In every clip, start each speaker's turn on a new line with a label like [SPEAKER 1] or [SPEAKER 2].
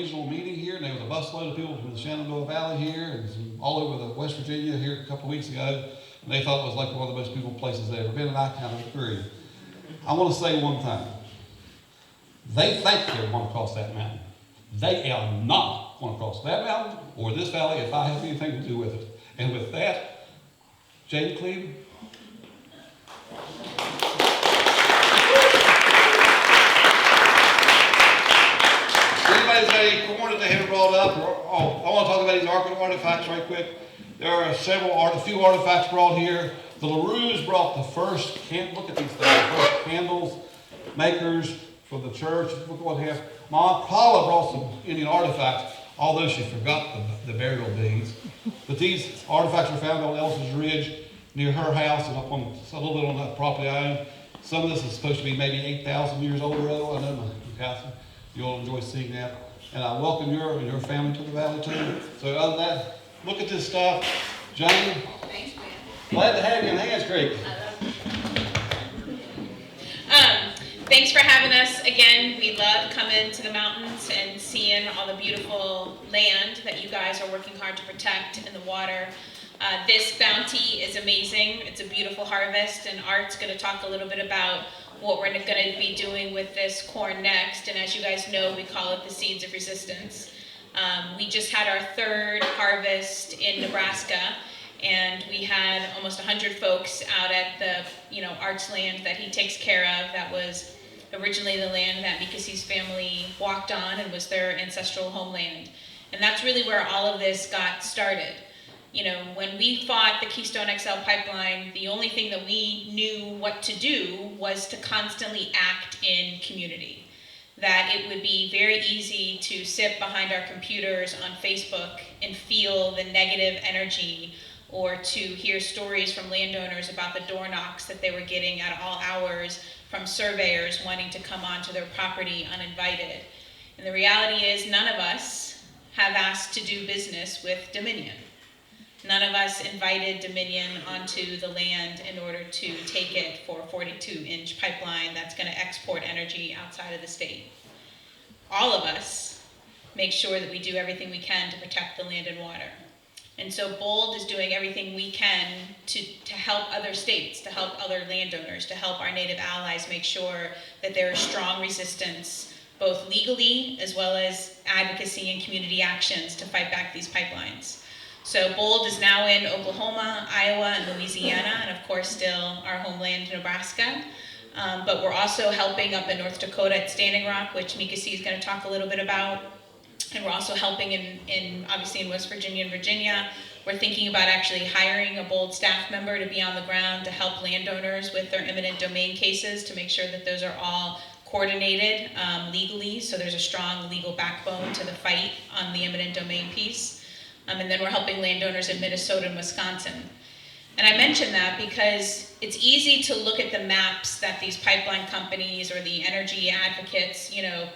[SPEAKER 1] regional meeting here, and there was a busload of people from the Shenandoah Valley here, and some all over the West Virginia here a couple of weeks ago, and they thought it was like one of the most beautiful places they've ever been, and I kind of agree. I want to say one thing. They think they're going to cross that mountain. They are not going to cross that mountain or this valley if I have anything to do with it. And with that, Jane Cleveland. Anybody's got any corn that they haven't brought up? I want to talk about these artifacts right quick. There are a few artifacts brought here. The LaRues brought the first, look at these things, the first candles makers for the church. Look what they have. Mom Paula brought some Indian artifacts, although she forgot the burial beads. But these artifacts were found on Elsa's Ridge near her house and up on a little bit on that property I own. Some of this is supposed to be maybe 8,000 years old or so. I know my Catherine, you'll enjoy seeing that. And I welcome your family to the valley too. So other than that, look at this stuff. Jane,
[SPEAKER 2] thanks, man.
[SPEAKER 1] Glad to have you in Hands Creek.
[SPEAKER 2] Thanks for having us again. We love coming to the mountains and seeing all the beautiful land that you guys are working hard to protect and the water. This bounty is amazing. It's a beautiful harvest, and Art's going to talk a little bit about what we're going to be doing with this corn next. And as you guys know, we call it the Seeds of Resistance. We just had our third harvest in Nebraska, and we had almost 100 folks out at the, Art's land that he takes care of. That was originally the land that Mikasi's family walked on and was their ancestral homeland. And that's really where all of this got started. When we fought the Keystone XL pipeline, the only thing that we knew what to do was to constantly act in community. That it would be very easy to sit behind our computers on Facebook and feel the negative energy, or to hear stories from landowners about the door knocks that they were getting at all hours from surveyors wanting to come onto their property uninvited. And the reality is none of us have asked to do business with Dominion. None of us invited Dominion onto the land in order to take it for a 42-inch pipeline that's going to export energy outside of the state. All of us make sure that we do everything we can to protect the land and water. And so BOLD is doing everything we can to help other states, to help other landowners, to help our Native allies make sure that there is strong resistance, both legally as well as advocacy and community actions to fight back these pipelines. So BOLD is now in Oklahoma, Iowa, and Louisiana, and of course still our homeland, Nebraska. But we're also helping up in North Dakota at Standing Rock, which Mikasi is going to talk a little bit about. And we're also helping obviously in West Virginia and Virginia. We're thinking about actually hiring a BOLD staff member to be on the ground to help landowners with their eminent domain cases, to make sure that those are all coordinated legally, so there's a strong legal backbone to the fight on the eminent domain piece. And then we're helping landowners in Minnesota and Wisconsin. And I mention that because it's easy to look at the maps that these pipeline companies or the energy advocates,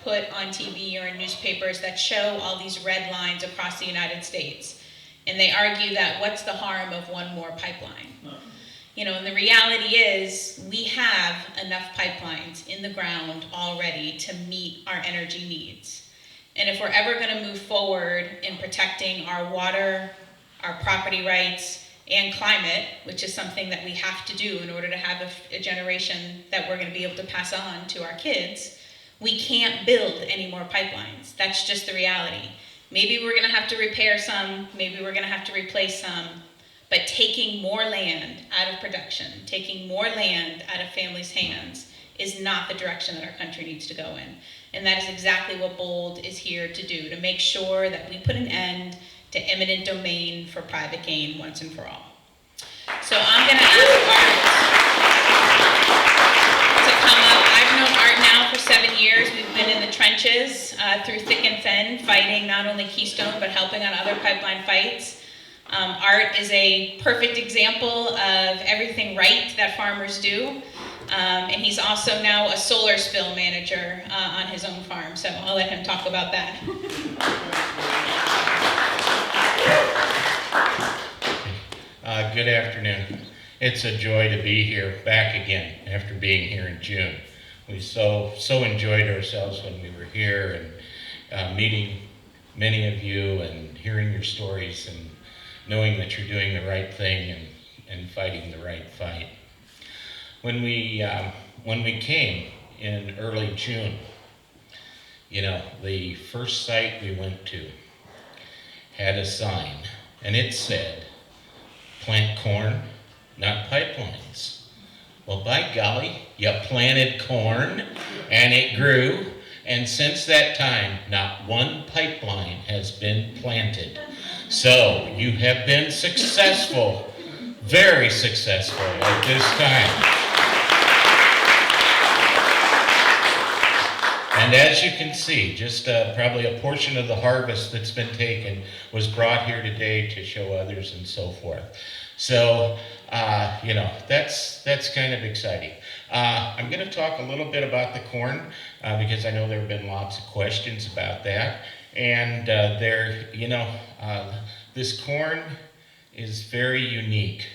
[SPEAKER 2] put on TV or in newspapers that show all these red lines across the United States. And they argue that what's the harm of one more pipeline? And the reality is we have enough pipelines in the ground already to meet our energy needs. And if we're ever going to move forward in protecting our water, our property rights, and climate, which is something that we have to do in order to have a generation that we're going to be able to pass on to our kids, we can't build any more pipelines. That's just the reality. Maybe we're going to have to repair some, maybe we're going to have to replace some, but taking more land out of production, taking more land out of families' hands is not the direction that our country needs to go in. And that is exactly what BOLD is here to do, to make sure that we put an end to eminent domain for private gain once and for all. So I'm going to ask Art to come up. I've known Art now for 7 years. We've been in the trenches through thick and thin, fighting not only Keystone, but helping on other pipeline fights. Art is a perfect example of everything right that farmers do. And he's also now a solar spill manager on his own farm, so I'll let him talk about that.
[SPEAKER 3] Good afternoon. It's a joy to be here back again after being here in June. We so enjoyed ourselves when we were here and meeting many of you and hearing your stories and knowing that you're doing the right thing and fighting the right fight. When we came in early June, the first site we went to had a sign, and it said, "Plant corn, not pipelines." Well, by golly, you planted corn, and it grew, and since that time, not one pipeline has been planted. So, you have been successful, very successful at this time. And as you can see, just probably a portion of the harvest that's been taken was brought here today to show others and so forth. So, that's kind of exciting. I'm going to talk a little bit about the corn because I know there have been lots of questions about that. And this corn is very unique.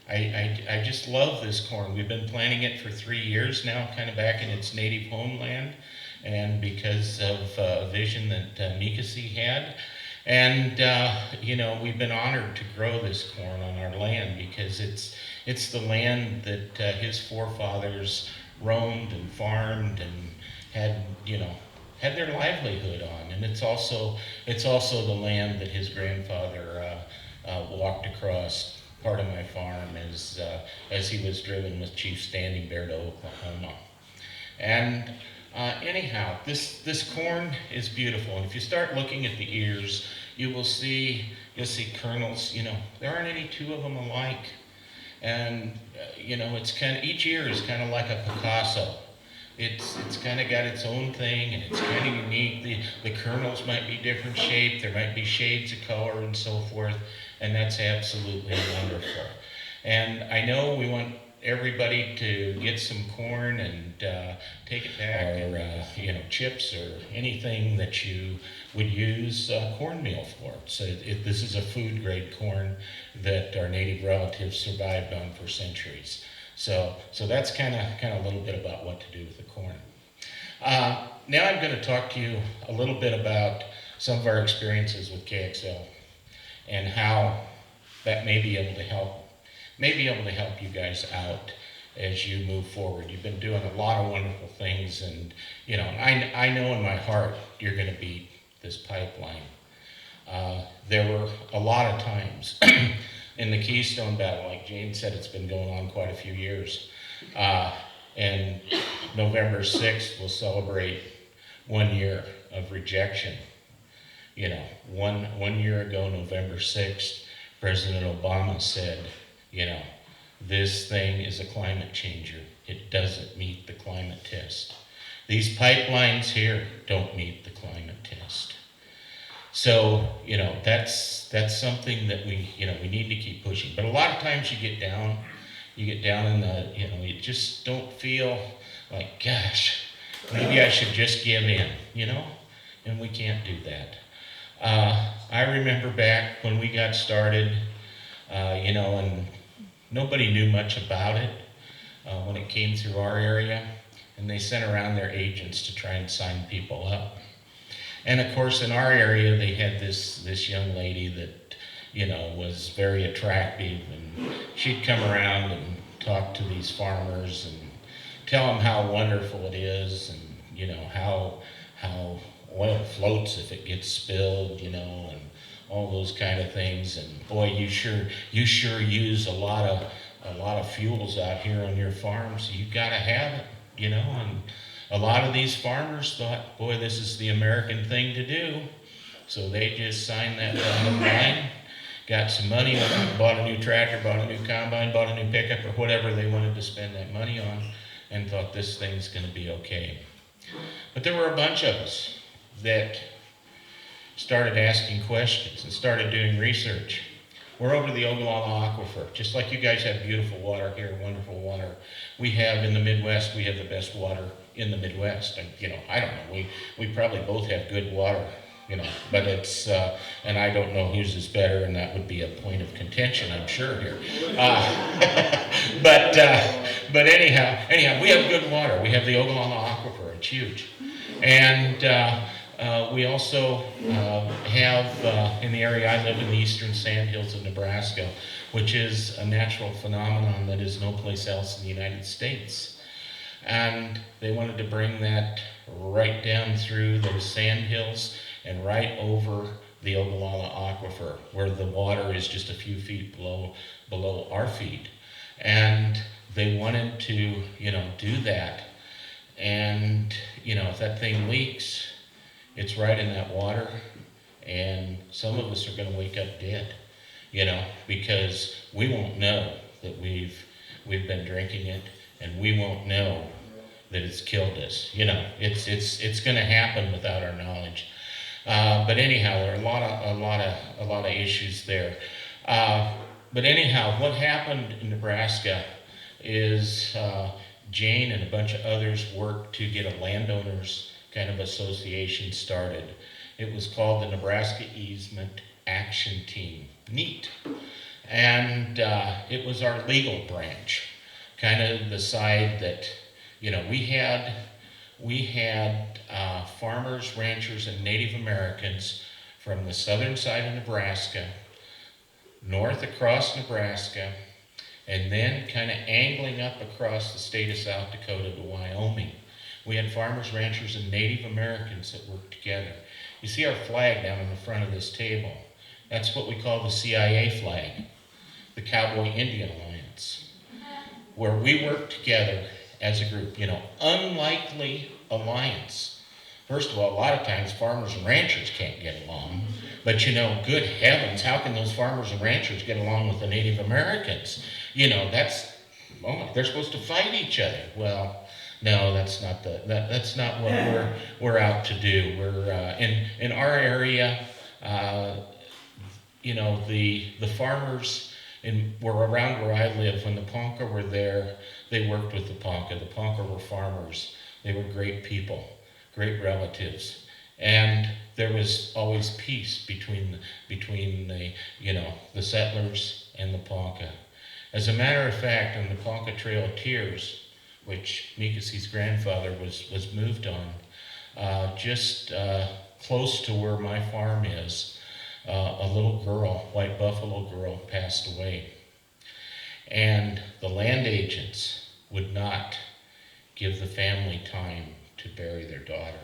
[SPEAKER 3] I just love this corn. We've been planting it for 3 years now, kind of back in its native homeland, and because of a vision that Mikasi had. And, we've been honored to grow this corn on our land because it's the land that his forefathers roamed and farmed and had their livelihood on. And it's also the land that his grandfather walked across part of my farm as he was driven with Chief Standing Bear to Oklahoma. And anyhow, this corn is beautiful, and if you start looking at the ears, you'll see kernels. There aren't any two of them alike, and it's kind of, each ear is kind of like a Picasso. It's kind of got its own thing, and it's kind of unique. The kernels might be different shape, there might be shades of color and so forth, and that's absolutely wonderful. And I know we want everybody to get some corn and take it back, or chips or anything that you would use cornmeal for. So this is a food grade corn that our native relatives survived on for centuries. So that's kind of a little bit about what to do with the corn. Now I'm going to talk to you a little bit about some of our experiences with KXL and how that may be able to help you guys out as you move forward. You've been doing a lot of wonderful things, and I know in my heart you're going to beat this pipeline. There were a lot of times in the Keystone battle, like Jane said, it's been going on quite a few years. And November 6th will celebrate 1 year of rejection. One year ago, November 6th, President Obama said, this thing is a climate changer. It doesn't meet the climate test. These pipelines here don't meet the climate test. So, that's something that we need to keep pushing. But a lot of times you get down in the, you just don't feel like, gosh, maybe I should just give in, and we can't do that. I remember back when we got started, and nobody knew much about it when it came through our area, and they sent around their agents to try and sign people up. And of course, in our area, they had this young lady that, was very attractive, and she'd come around and talk to these farmers and tell them how wonderful it is, and how oil floats if it gets spilled, and all those kind of things. And boy, you sure use a lot of fuels out here on your farm, so you got to have it, and a lot of these farmers thought, boy, this is the American thing to do. So they just signed that dotted line, got some money, bought a new tractor, bought a new combine, bought a new pickup, or whatever they wanted to spend that money on, and thought this thing's going to be okay. But there were a bunch of us that started asking questions and started doing research. We're over the Ogallala Aquifer. Just like you guys have beautiful water here, wonderful water, we have in the Midwest, we have the best water in the Midwest. And, I don't know, we probably both have good water, but it's, and I don't know whose is better, and that would be a point of contention, I'm sure, here. But anyhow, we have good water. We have the Ogallala Aquifer, it's huge. And We also have, in the area I live in, the eastern Sandhills of Nebraska, which is a natural phenomenon that is no place else in the United States. And they wanted to bring that right down through those sandhills and right over the Ogallala Aquifer, where the water is just a few feet below our feet. And they wanted to, do that. And, if that thing leaks, it's right in that water, and some of us are going to wake up dead, because we won't know that we've been drinking it, and we won't know that it's killed us. It's going to happen without our knowledge. But anyhow, there are a lot of issues there. But anyhow, what happened in Nebraska is Jane and a bunch of others worked to get a landowners kind of association started. It was called the Nebraska Easement Action Team, NEAT. And it was our legal branch, kind of the side that, we had farmers, ranchers, and Native Americans from the southern side of Nebraska, north across Nebraska, and then kind of angling up across the state of South Dakota to Wyoming. We had farmers, ranchers, and Native Americans that worked together. You see our flag down in the front of this table. That's what we call the CIA flag, the Cowboy Indian Alliance, where we work together as a group. Unlikely alliance. First of all, a lot of times farmers and ranchers can't get along. But good heavens, how can those farmers and ranchers get along with the Native Americans? They're supposed to fight each other. Well, no, that's not what we're out to do. We're in our area. The farmers were around where I live. When the Ponca were there, they worked with the Ponca. The Ponca were farmers. They were great people, great relatives, and there was always peace between the settlers and the Ponca. As a matter of fact, on the Ponca Trail of Tears, which Mikasi's grandfather was moved on, just close to where my farm is, a little girl, white buffalo girl, passed away. And the land agents would not give the family time to bury their daughter.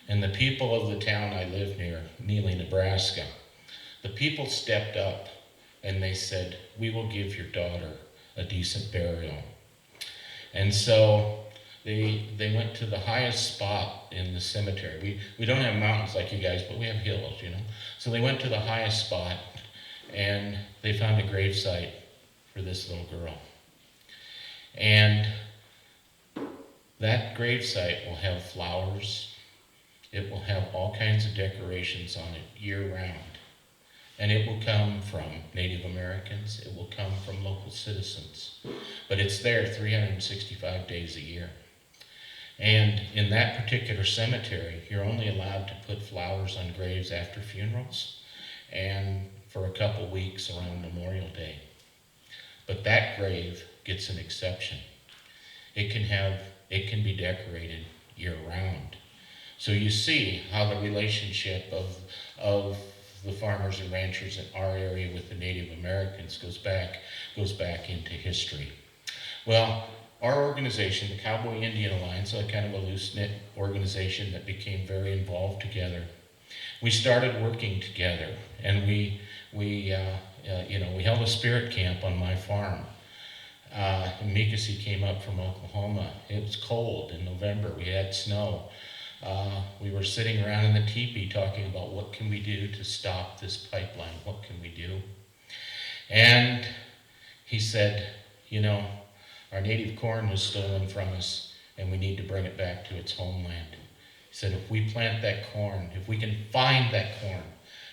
[SPEAKER 3] And the people of the town I live near, Neely, Nebraska, the people stepped up and they said, "We will give your daughter a decent burial." And so they went to the highest spot in the cemetery. We don't have mountains like you guys, but we have hills, So they went to the highest spot and they found a gravesite for this little girl. And that gravesite will have flowers. It will have all kinds of decorations on it year-round. And it will come from Native Americans. It will come from local citizens. But it's there 365 days a year. And in that particular cemetery, you're only allowed to put flowers on graves after funerals and for a couple weeks around Memorial Day. But that grave gets an exception. It can be decorated year-round. So you see how the relationship of the farmers and ranchers in our area with the Native Americans goes back into history. Well, our organization, the Cowboy Indian Alliance, a kind of a loose-knit organization that became very involved together. We started working together, and we held a spirit camp on my farm. And Mikasi came up from Oklahoma. It was cold in November. We had snow. We were sitting around in the teepee talking about what can we do to stop this pipeline? What can we do? And he said, our native corn was stolen from us and we need to bring it back to its homeland. He said, if we plant that corn, if we can find that corn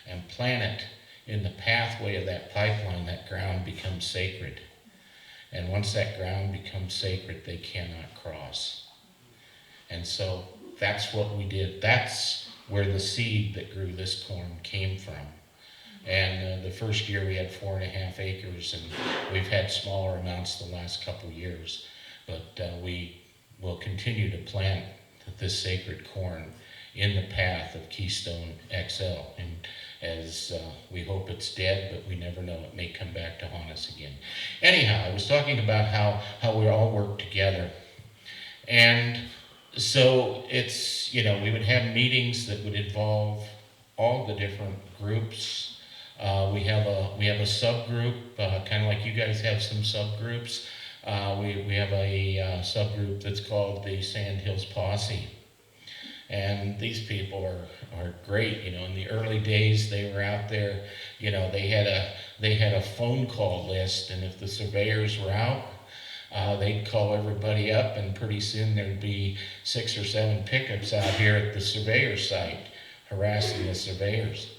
[SPEAKER 3] and plant it in the pathway of that pipeline, that ground becomes sacred. And once that ground becomes sacred, they cannot cross. And so that's what we did. That's where the seed that grew this corn came from. And the first year we had 4.5 acres, and we've had smaller amounts the last couple years. But we will continue to plant this sacred corn in the path of Keystone XL. And as we hope it's dead, but we never know, it may come back to haunt us again. Anyhow, I was talking about how we all work together. And so it's, we would have meetings that would involve all the different groups. We have a subgroup, kind of like you guys have some subgroups. We have a subgroup that's called the Sandhills Posse. And these people are great. In the early days they were out there, they had a phone call list, and if the surveyors were out, they'd call everybody up, and pretty soon there'd be 6 or 7 pickups out here at the surveyor site harassing the surveyors.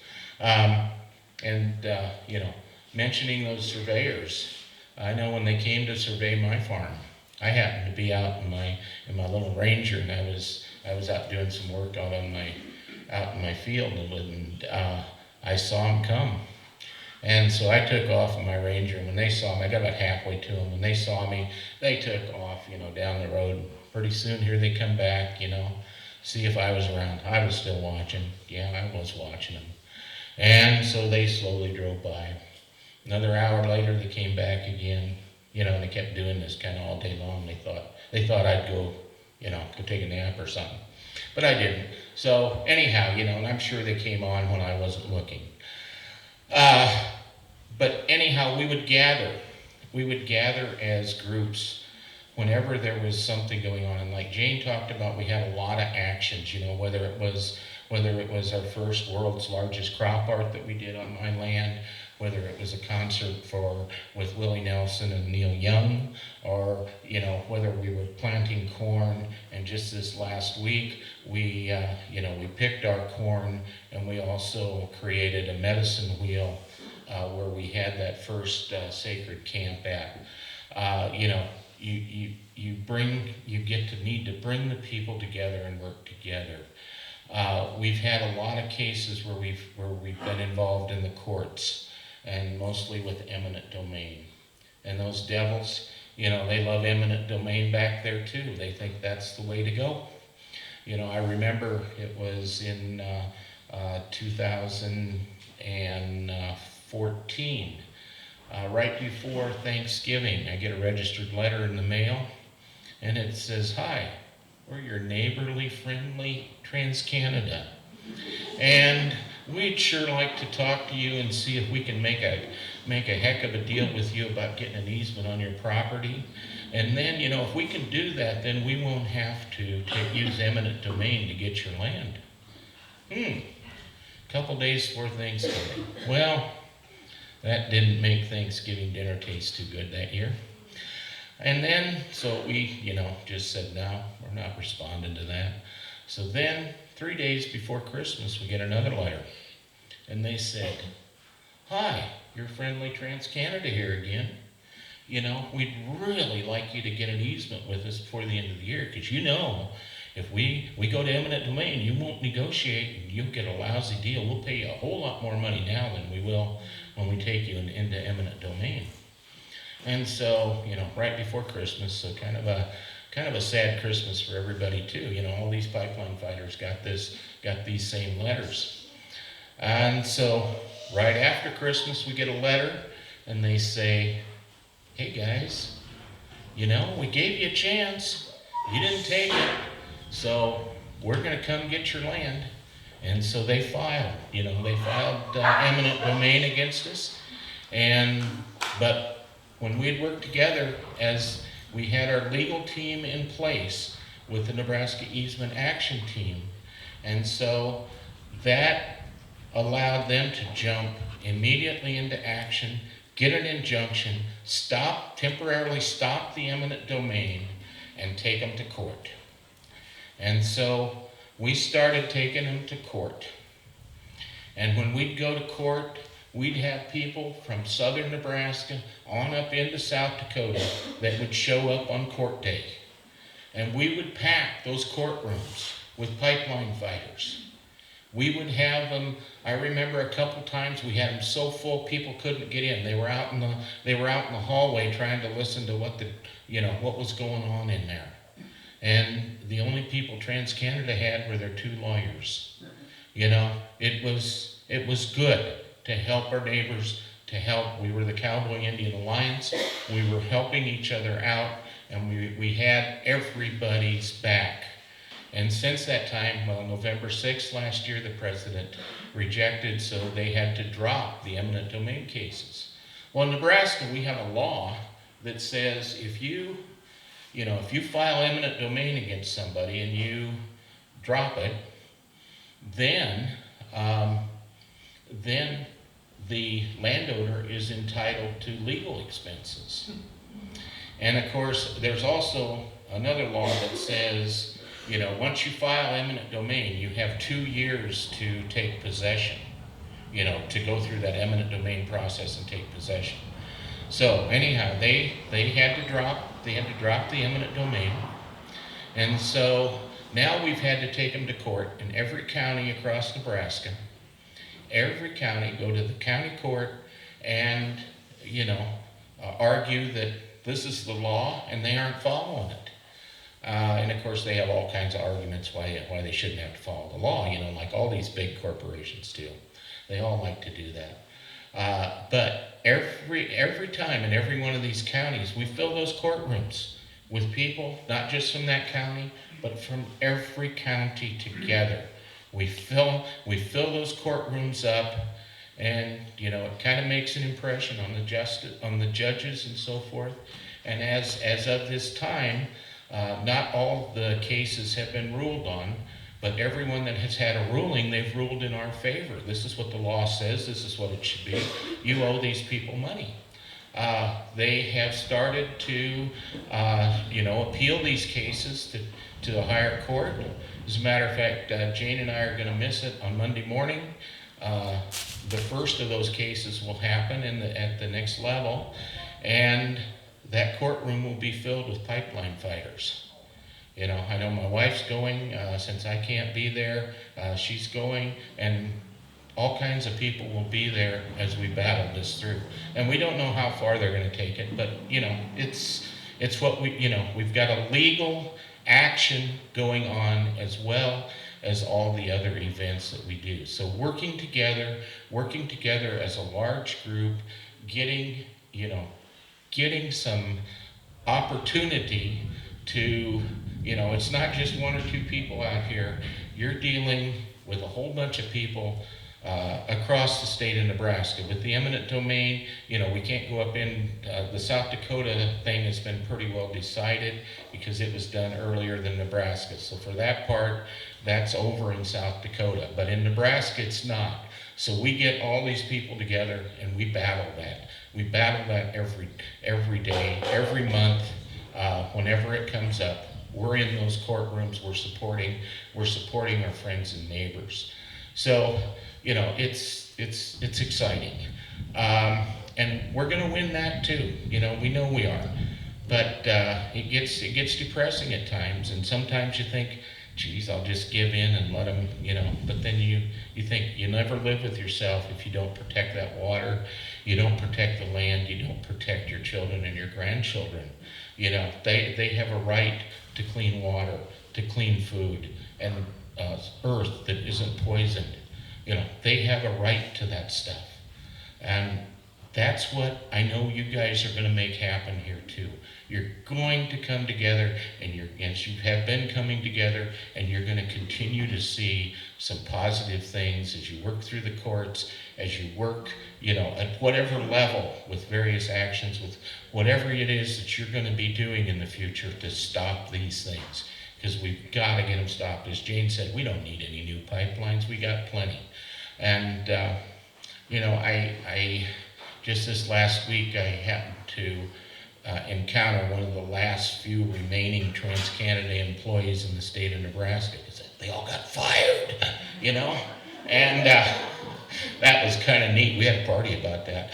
[SPEAKER 3] Mentioning those surveyors, I know when they came to survey my farm, I happened to be out in my little Ranger, and I was out doing some work out in my field, and I saw them come. And so I took off in my Ranger, and when they saw me, I got about halfway to them. When they saw me, they took off, down the road. Pretty soon, here they come back, see if I was around. I was still watching. Yeah, I was watching them. And so they slowly drove by. Another hour later, they came back again, and they kept doing this kind of all day long. They thought I'd go take a nap or something. But I didn't. So anyhow, and I'm sure they came on when I wasn't looking. But anyhow, we would gather as groups whenever there was something going on. And like Jane talked about, we had a lot of actions, whether it was our first world's largest crop art that we did on my land, whether it was a concert with Willie Nelson and Neil Young, or whether we were planting corn. And just this last week, we picked our corn, and we also created a medicine wheel where we had that first sacred camp at. You get to need to bring the people together and work together. We've had a lot of cases where we've been involved in the courts, and mostly with eminent domain. And those devils, they love eminent domain back there too. They think that's the way to go. I remember it was in 2014, right before Thanksgiving, I get a registered letter in the mail, and it says, "Hi, we're your neighborly, friendly TransCanada, and we'd sure like to talk to you and see if we can make a heck of a deal with you about getting an easement on your property. And then, if we can do that, then we won't have to use eminent domain to get your land." Couple days before Thanksgiving. Well, that didn't make Thanksgiving dinner taste too good that year. And then, so we, just said, no, we're not responding to that. So then, 3 days before Christmas, we get another letter. And they said, "Hi, your friendly TransCanada here again. We'd really like you to get an easement with us before the end of the year, because if we go to eminent domain, you won't negotiate, and you'll get a lousy deal. We'll pay you a whole lot more money now than we will when we take you into eminent domain." And so, right before Christmas, so kind of a sad Christmas for everybody too. All these pipeline fighters got these same letters. And so, right after Christmas, we get a letter, and they say, "Hey guys, we gave you a chance. You didn't take it. So we're going to come get your land." And so they filed eminent domain against us. But when we'd worked together, as we had our legal team in place with the Nebraska Easement Action Team, and so that allowed them to jump immediately into action, get an injunction, temporarily stop the eminent domain, and take them to court. And so we started taking them to court. And when we'd go to court, we'd have people from southern Nebraska on up into South Dakota that would show up on court day. And we would pack those courtrooms with pipeline fighters. We would have them, I remember a couple times we had them so full people couldn't get in. They were out in the hallway trying to listen to what was going on in there. And the only people TransCanada had were their 2 lawyers. You know, it was good to help our neighbors, to help. We were the Cowboy Indian Alliance. We were helping each other out, and we had everybody's back. And since that time, well, November 6th last year, the president rejected, so they had to drop the eminent domain cases. Well, in Nebraska, we have a law that says if you file eminent domain against somebody and you drop it, then the landowner is entitled to legal expenses. And of course, there's also another law that says, once you file eminent domain, you have 2 years to take possession, to go through that eminent domain process and take possession. So anyhow, they had to drop the eminent domain. And so now we've had to take them to court in every county across Nebraska. Every county, go to the county court and, argue that this is the law and they aren't following it. And of course they have all kinds of arguments why they shouldn't have to follow the law, like all these big corporations do. They all like to do that. But every time in every one of these counties, we fill those courtrooms with people, not just from that county, but from every county together. We fill those courtrooms up, and it kind of makes an impression on the judges and so forth. And as of this time, not all the cases have been ruled on, but everyone that has had a ruling, they've ruled in our favor. This is what the law says. This is what it should be. You owe these people money. They have started to, appeal these cases to the higher court. As a matter of fact, Jane and I are going to miss it on Monday morning. The first of those cases will happen at the next level, and that courtroom will be filled with pipeline fighters. I know my wife's going, since I can't be there, she's going, and all kinds of people will be there as we battle this through. And we don't know how far they're going to take it, but it's what we've got a legal action going on as well as all the other events that we do. So working together as a large group, getting some opportunity to, it's not just 1 or 2 people out here. You're dealing with a whole bunch of people across the state of Nebraska. With the eminent domain, we can't go up in, the South Dakota thing has been pretty well decided because it was done earlier than Nebraska. So for that part, that's over in South Dakota. But in Nebraska, it's not. So we get all these people together and we battle that. We battle that every day, every month, whenever it comes up. We're in those courtrooms, we're supporting our friends and neighbors. So, it's exciting. And we're gonna win that too, we know we are. But it gets depressing at times, and sometimes you think, geez, I'll just give in and let them, but then you think you never live with yourself if you don't protect that water, you don't protect the land, you don't protect your children and your grandchildren. They have a right to clean water, to clean food, and earth that isn't poisoned. They have a right to that stuff. And that's what I know you guys are going to make happen here too. You're going to come together, and you have been coming together, and you're going to continue to see some positive things as you work through the courts, as you work, at whatever level with various actions, with whatever it is that you're going to be doing in the future to stop these things. Because we've got to get them stopped. As Jane said, we don't need any new pipelines. We got plenty. And, I just this last week, I happened to encounter one of the last few remaining TransCanada employees in the state of Nebraska, because they all got fired, and that was kind of neat. We had a party about that.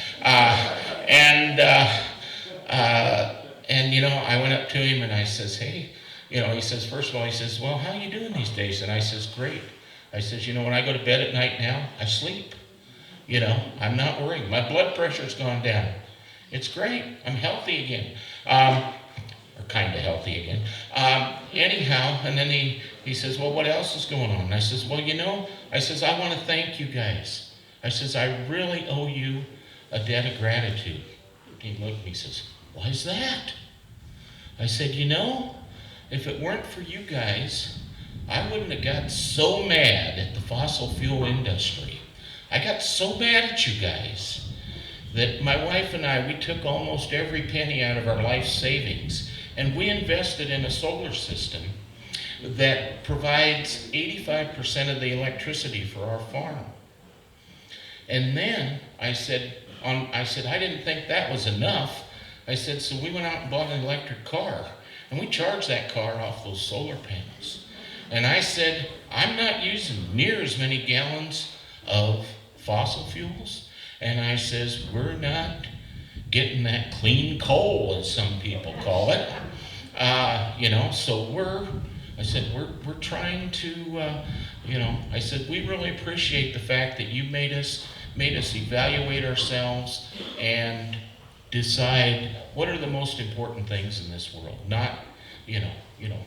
[SPEAKER 3] I went up to him and I says, hey, he says, first of all, he says, well, how you doing these days? And I says, great. I says, when I go to bed at night now, I sleep. I'm not worried. My blood pressure's gone down. It's great. I'm healthy again. Or kind of healthy again. anyhow, and then he says, well, what else is going on? And I says, well, I says, I want to thank you guys. I says, I really owe you a debt of gratitude. He looked at me and says, why is that? I said, if it weren't for you guys, I wouldn't have got so mad at the fossil fuel industry. I got so mad at you guys that my wife and I, we took almost every penny out of our life savings and we invested in a solar system that provides 85% of the electricity for our farm. And then I said, I didn't think that was enough. I said, so we went out and bought an electric car, and we charged that car off those solar panels. And I said, I'm not using near as many gallons of fossil fuels. And I says, we're not getting that clean coal, as some people call it. So we're trying to, I said, we really appreciate the fact that you made us evaluate ourselves and decide what are the most important things in this world, not,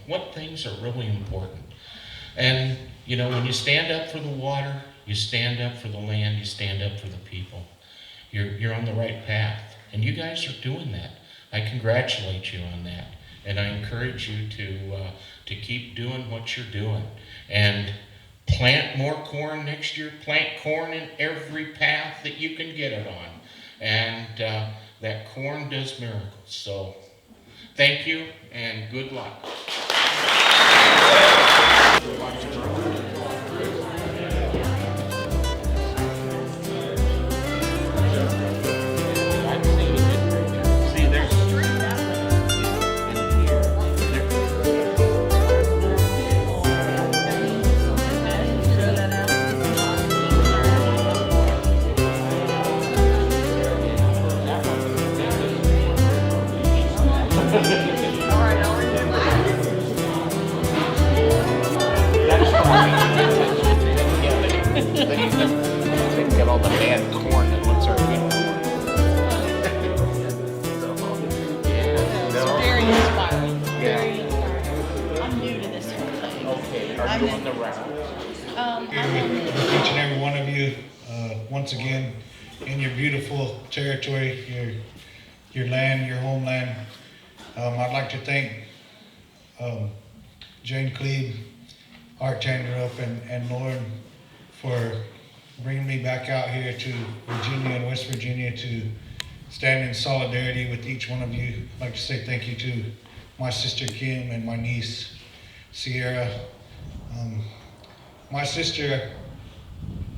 [SPEAKER 3] what things are really important. And, when you stand up for the water, you stand up for the land, you stand up for the people. You're on the right path. And you guys are doing that. I congratulate you on that. And I encourage you to keep doing what you're doing. And plant more corn next year. Plant corn in every path that you can get it on. And that corn does miracles. So thank you and good luck.
[SPEAKER 4] Each and every one of you, once again, in your beautiful territory, your land, your homeland. I'd like to thank Jane Cleve, Art Tanderup, and Lauren for bringing me back out here to Virginia and West Virginia to stand in solidarity with each one of you. I'd like to say thank you to my sister Kim and my niece Sierra. My sister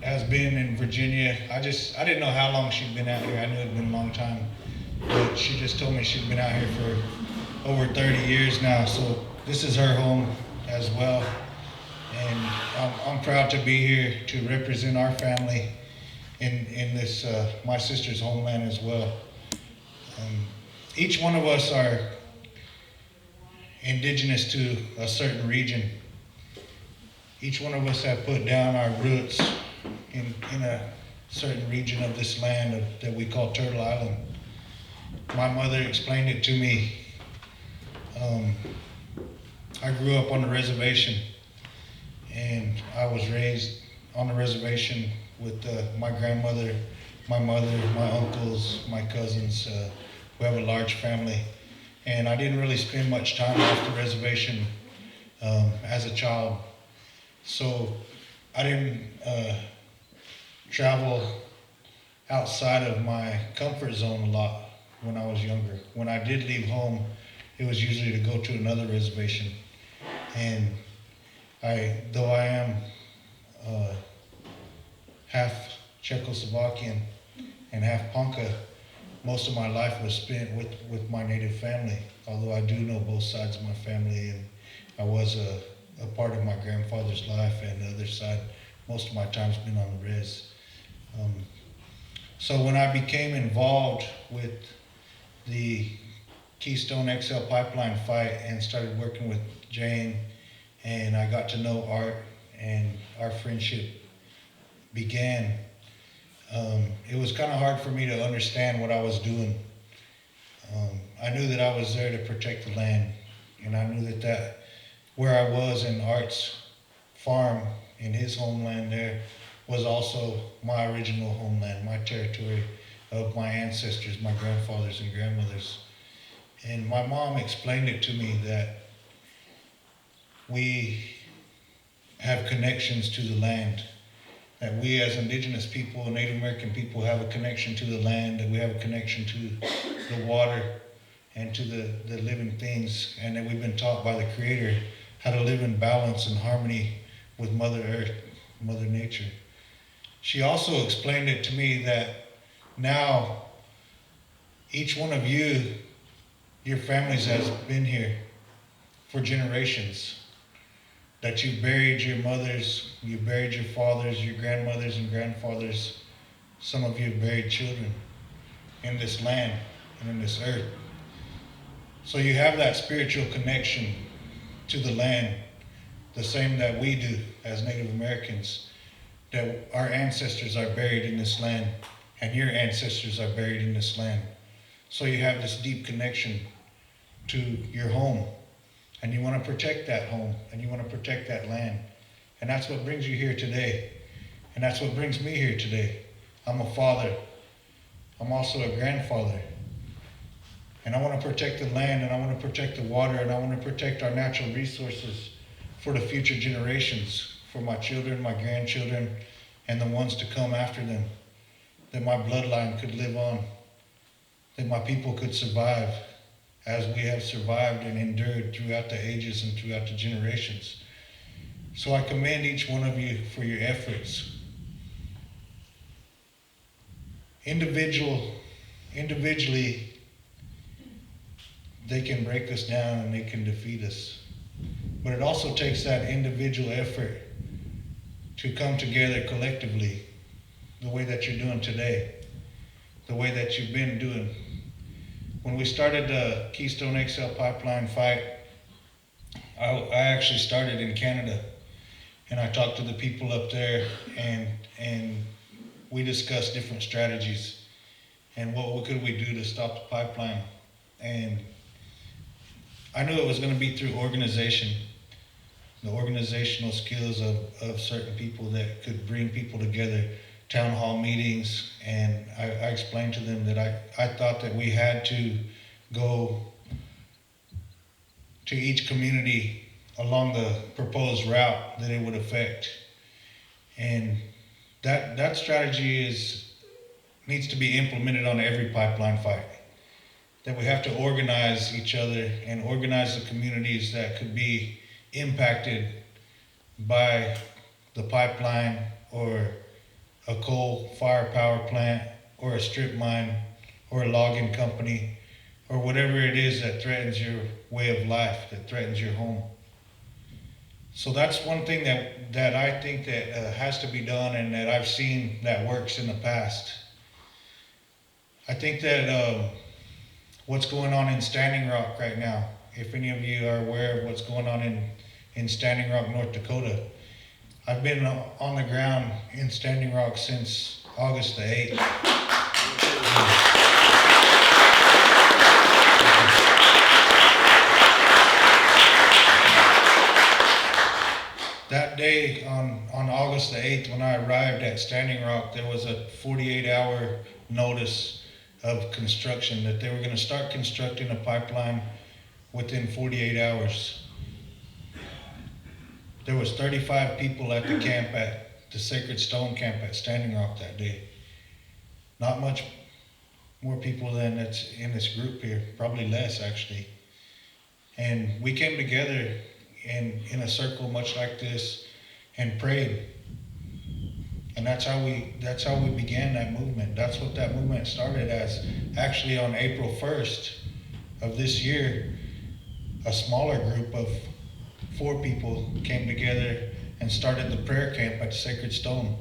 [SPEAKER 4] has been in Virginia. I didn't know how long she'd been out here. I knew it'd been a long time, but she just told me she'd been out here for over 30 years now. So this is her home as well. And I'm proud to be here to represent our family in this, my sister's homeland as well. Each one of us are indigenous to a certain region. Each one of us have put down our roots in a certain region of this land that we call Turtle Island. My mother explained it to me. I grew up on the reservation, and I was raised on the reservation with my grandmother, my mother, my uncles, my cousins. We have a large family, and I didn't really spend much time off the reservation as a child. So I didn't travel outside of my comfort zone a lot when I was younger. When I did leave home, it was usually to go to another reservation. And though I am half Czechoslovakian and half Ponca, most of my life was spent with my native family, although I do know both sides of my family, and I was a part of my grandfather's life, and the other side, most of my time's been on the res. So when I became involved with the Keystone XL pipeline fight and started working with Jane, and I got to know Art, and our friendship began, it was kind of hard for me to understand what I was doing. I knew that I was there to protect the land, and I knew that where I was in Art's farm in his homeland there was also my original homeland, my territory of my ancestors, my grandfathers and grandmothers. And my mom explained it to me that we have connections to the land, that we as indigenous people, Native American people, have a connection to the land, that we have a connection to the water and to the living things, and that we've been taught by the Creator how to live in balance and harmony with Mother Earth, Mother Nature. She also explained it to me that now each one of you, your families has been here for generations, that you buried your mothers, you buried your fathers, your grandmothers and grandfathers. Some of you have buried children in this land and in this earth. So you have that spiritual connection to the land, the same that we do as Native Americans, that our ancestors are buried in this land and your ancestors are buried in this land. So you have this deep connection to your home, and you want to protect that home, and you want to protect that land. And that's what brings you here today. And that's what brings me here today. I'm a father. I'm also a grandfather. And I want to protect the land, and I want to protect the water, and I want to protect our natural resources for the future generations, for my children, my grandchildren, and the ones to come after them, that my bloodline could live on, that my people could survive as we have survived and endured throughout the ages and throughout the generations. So I commend each one of you for your efforts. Individually, they can break us down and they can defeat us. But it also takes that individual effort to come together collectively, the way that you're doing today, the way that you've been doing. When we started the Keystone XL pipeline fight, I actually started in Canada, and I talked to the people up there, and we discussed different strategies and what could we do to stop the pipeline. And I knew it was going to be through organization, the organizational skills of certain people that could bring people together, town hall meetings, and I explained to them that I thought that we had to go to each community along the proposed route that it would affect. And that strategy needs to be implemented on every pipeline fight. That we have to organize each other and organize the communities that could be impacted by the pipeline or a coal fire power plant or a strip mine or a logging company or whatever it is that threatens your way of life, that threatens your home. So that's one thing that I think that has to be done, and that I've seen that works in the past. I think that what's going on in Standing Rock right now, if any of you are aware of what's going on in Standing Rock, North Dakota, I've been on the ground in Standing Rock since August the 8th. That day on August the 8th, when I arrived at Standing Rock, there was a 48-hour notice of construction, that they were going to start constructing a pipeline within 48 hours. There was 35 people at the camp, at the Sacred Stone camp at Standing Rock that day. Not much more people than that's in this group here, probably less actually. And we came together in a circle much like this and prayed. And that's how we began that movement. That's what that movement started as. Actually, on April 1st of this year, a smaller group of 4 people came together and started the prayer camp at Sacred Stone.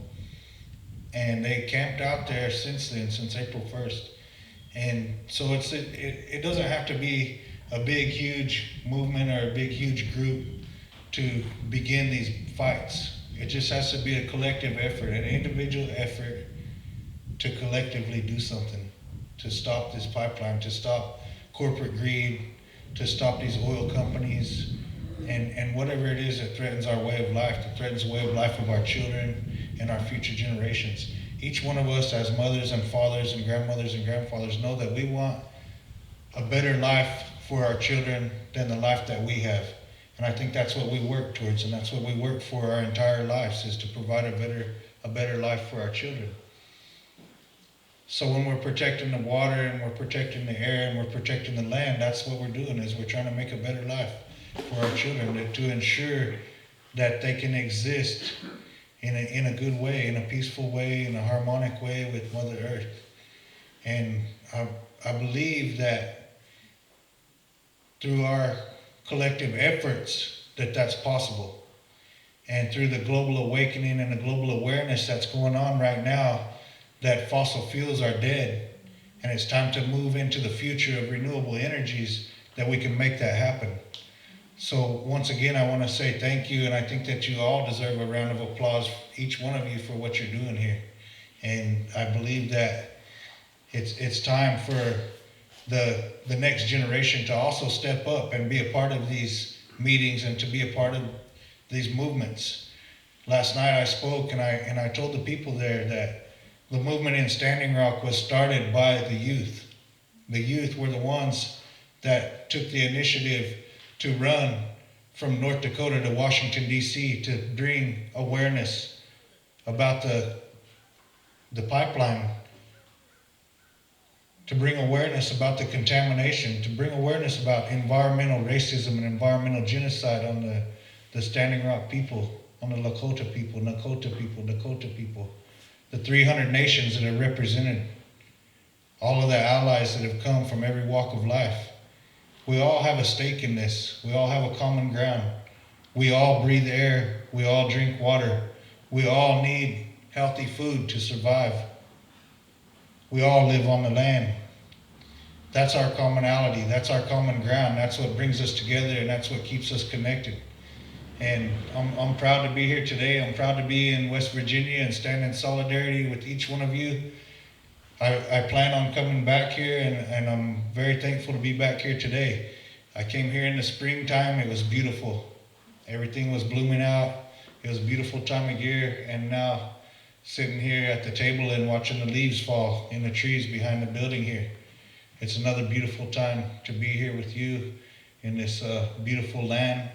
[SPEAKER 4] And they camped out there since then, since April 1st. And so it doesn't have to be a big, huge movement or a big, huge group to begin these fights. It just has to be a collective effort, an individual effort to collectively do something, to stop this pipeline, to stop corporate greed, to stop these oil companies, and whatever it is that threatens our way of life, that threatens the way of life of our children and our future generations. Each one of us as mothers and fathers and grandmothers and grandfathers know that we want a better life for our children than the life that we have. And I think that's what we work towards, and that's what we work for our entire lives, is to provide a better life for our children. So when we're protecting the water and we're protecting the air and we're protecting the land, that's what we're doing, is we're trying to make a better life for our children, to ensure that they can exist in a good way, in a peaceful way, in a harmonic way with Mother Earth. And I believe that through our collective efforts that's possible. And through the global awakening and the global awareness that's going on right now, that fossil fuels are dead, and it's time to move into the future of renewable energies, that we can make that happen. So once again, I want to say thank you, and I think that you all deserve a round of applause, each one of you, for what you're doing here. And I believe that it's time for the next generation to also step up and be a part of these meetings and to be a part of these movements. Last night I spoke and I told the people there that the movement in Standing Rock was started by the youth. The youth were the ones that took the initiative to run from North Dakota to Washington, D.C. to bring awareness about the pipeline, to bring awareness about the contamination, to bring awareness about environmental racism and environmental genocide on the Standing Rock people, on the Lakota people, Nakota people, the 300 nations that are represented, all of the allies that have come from every walk of life. We all have a stake in this. We all have a common ground. We all breathe air. We all drink water. We all need healthy food to survive. We all live on the land. That's our commonality. That's our common ground. That's what brings us together, and that's what keeps us connected. And I'm proud to be here today. I'm proud to be in West Virginia and stand in solidarity with each one of you. I plan on coming back here, and I'm very thankful to be back here today. I came here in the springtime. It was beautiful. Everything was blooming out. It was a beautiful time of year, and now sitting here at the table and watching the leaves fall in the trees behind the building here. It's another beautiful time to be here with you in this beautiful land.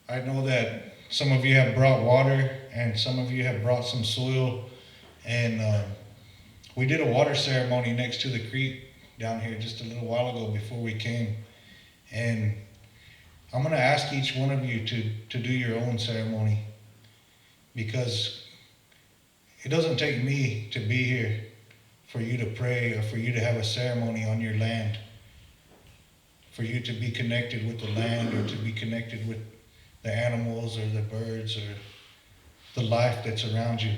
[SPEAKER 4] I know that some of you have brought water and some of you have brought some soil, and we did a water ceremony next to the creek down here just a little while ago before we came. And I'm going to ask each one of you to do your own ceremony, because it doesn't take me to be here for you to pray or for you to have a ceremony on your land, for you to be connected with the land or to be connected with the animals or the birds or the life that's around you.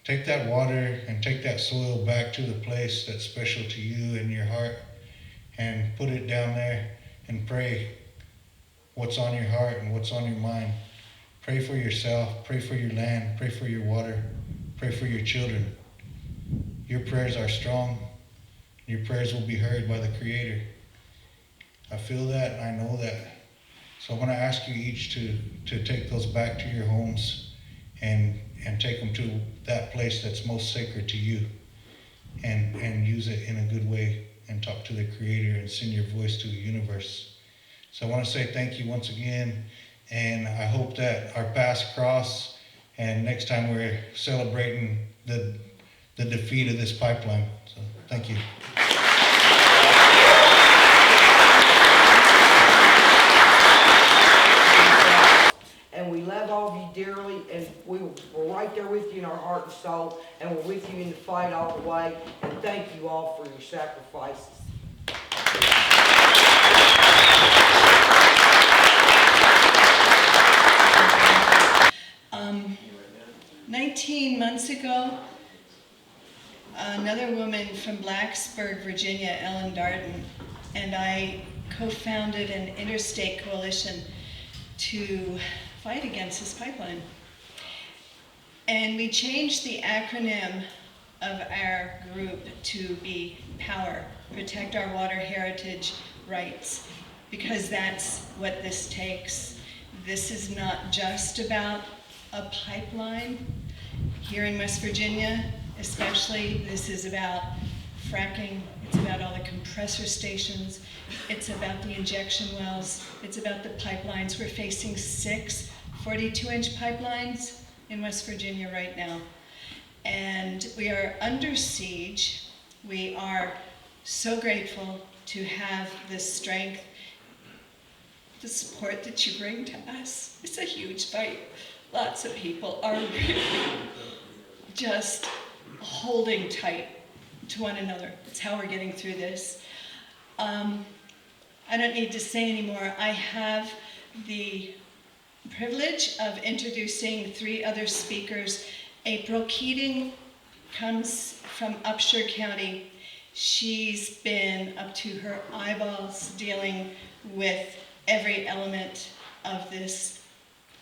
[SPEAKER 4] Take that water and take that soil back to the place that's special to you in your heart and put it down there and pray what's on your heart and what's on your mind. Pray for yourself, pray for your land, pray for your water, pray for your children. Your prayers are strong. Your prayers will be heard by the Creator. I feel that and I know that. So I'm going to ask you each to take those back to your homes and take them to that place that's most sacred to you, and use it in a good way and talk to the Creator and send your voice to the universe. So I want to say thank you once again, and I hope that our paths cross, and next time we're celebrating the defeat of this pipeline. So thank you.
[SPEAKER 5] And we love all of you dearly, and we're right there with you in our heart and soul, and we're with you in the fight all the way. And thank you all for your sacrifices.
[SPEAKER 6] 19 months ago, another woman from Blacksburg, Virginia, Ellen Darden, and I co-founded an interstate coalition to fight against this pipeline. And we changed the acronym of our group to be POWER, Protect Our Water Heritage Rights. because that's what this takes. This is not just about a pipeline. Here in West Virginia, especially, this is about fracking. It's about all the compressor stations. It's about the injection wells. It's about the pipelines. We're facing 6 42-inch pipelines in West Virginia right now. And we are under siege. We are so grateful to have the strength, the support that you bring to us. It's a huge fight. Lots of people are really just holding tight to one another. It's how we're getting through this. I don't need to say anymore. I have the privilege of introducing 3 other speakers. April Keating comes from Upshur County. She's been up to her eyeballs dealing with every element of this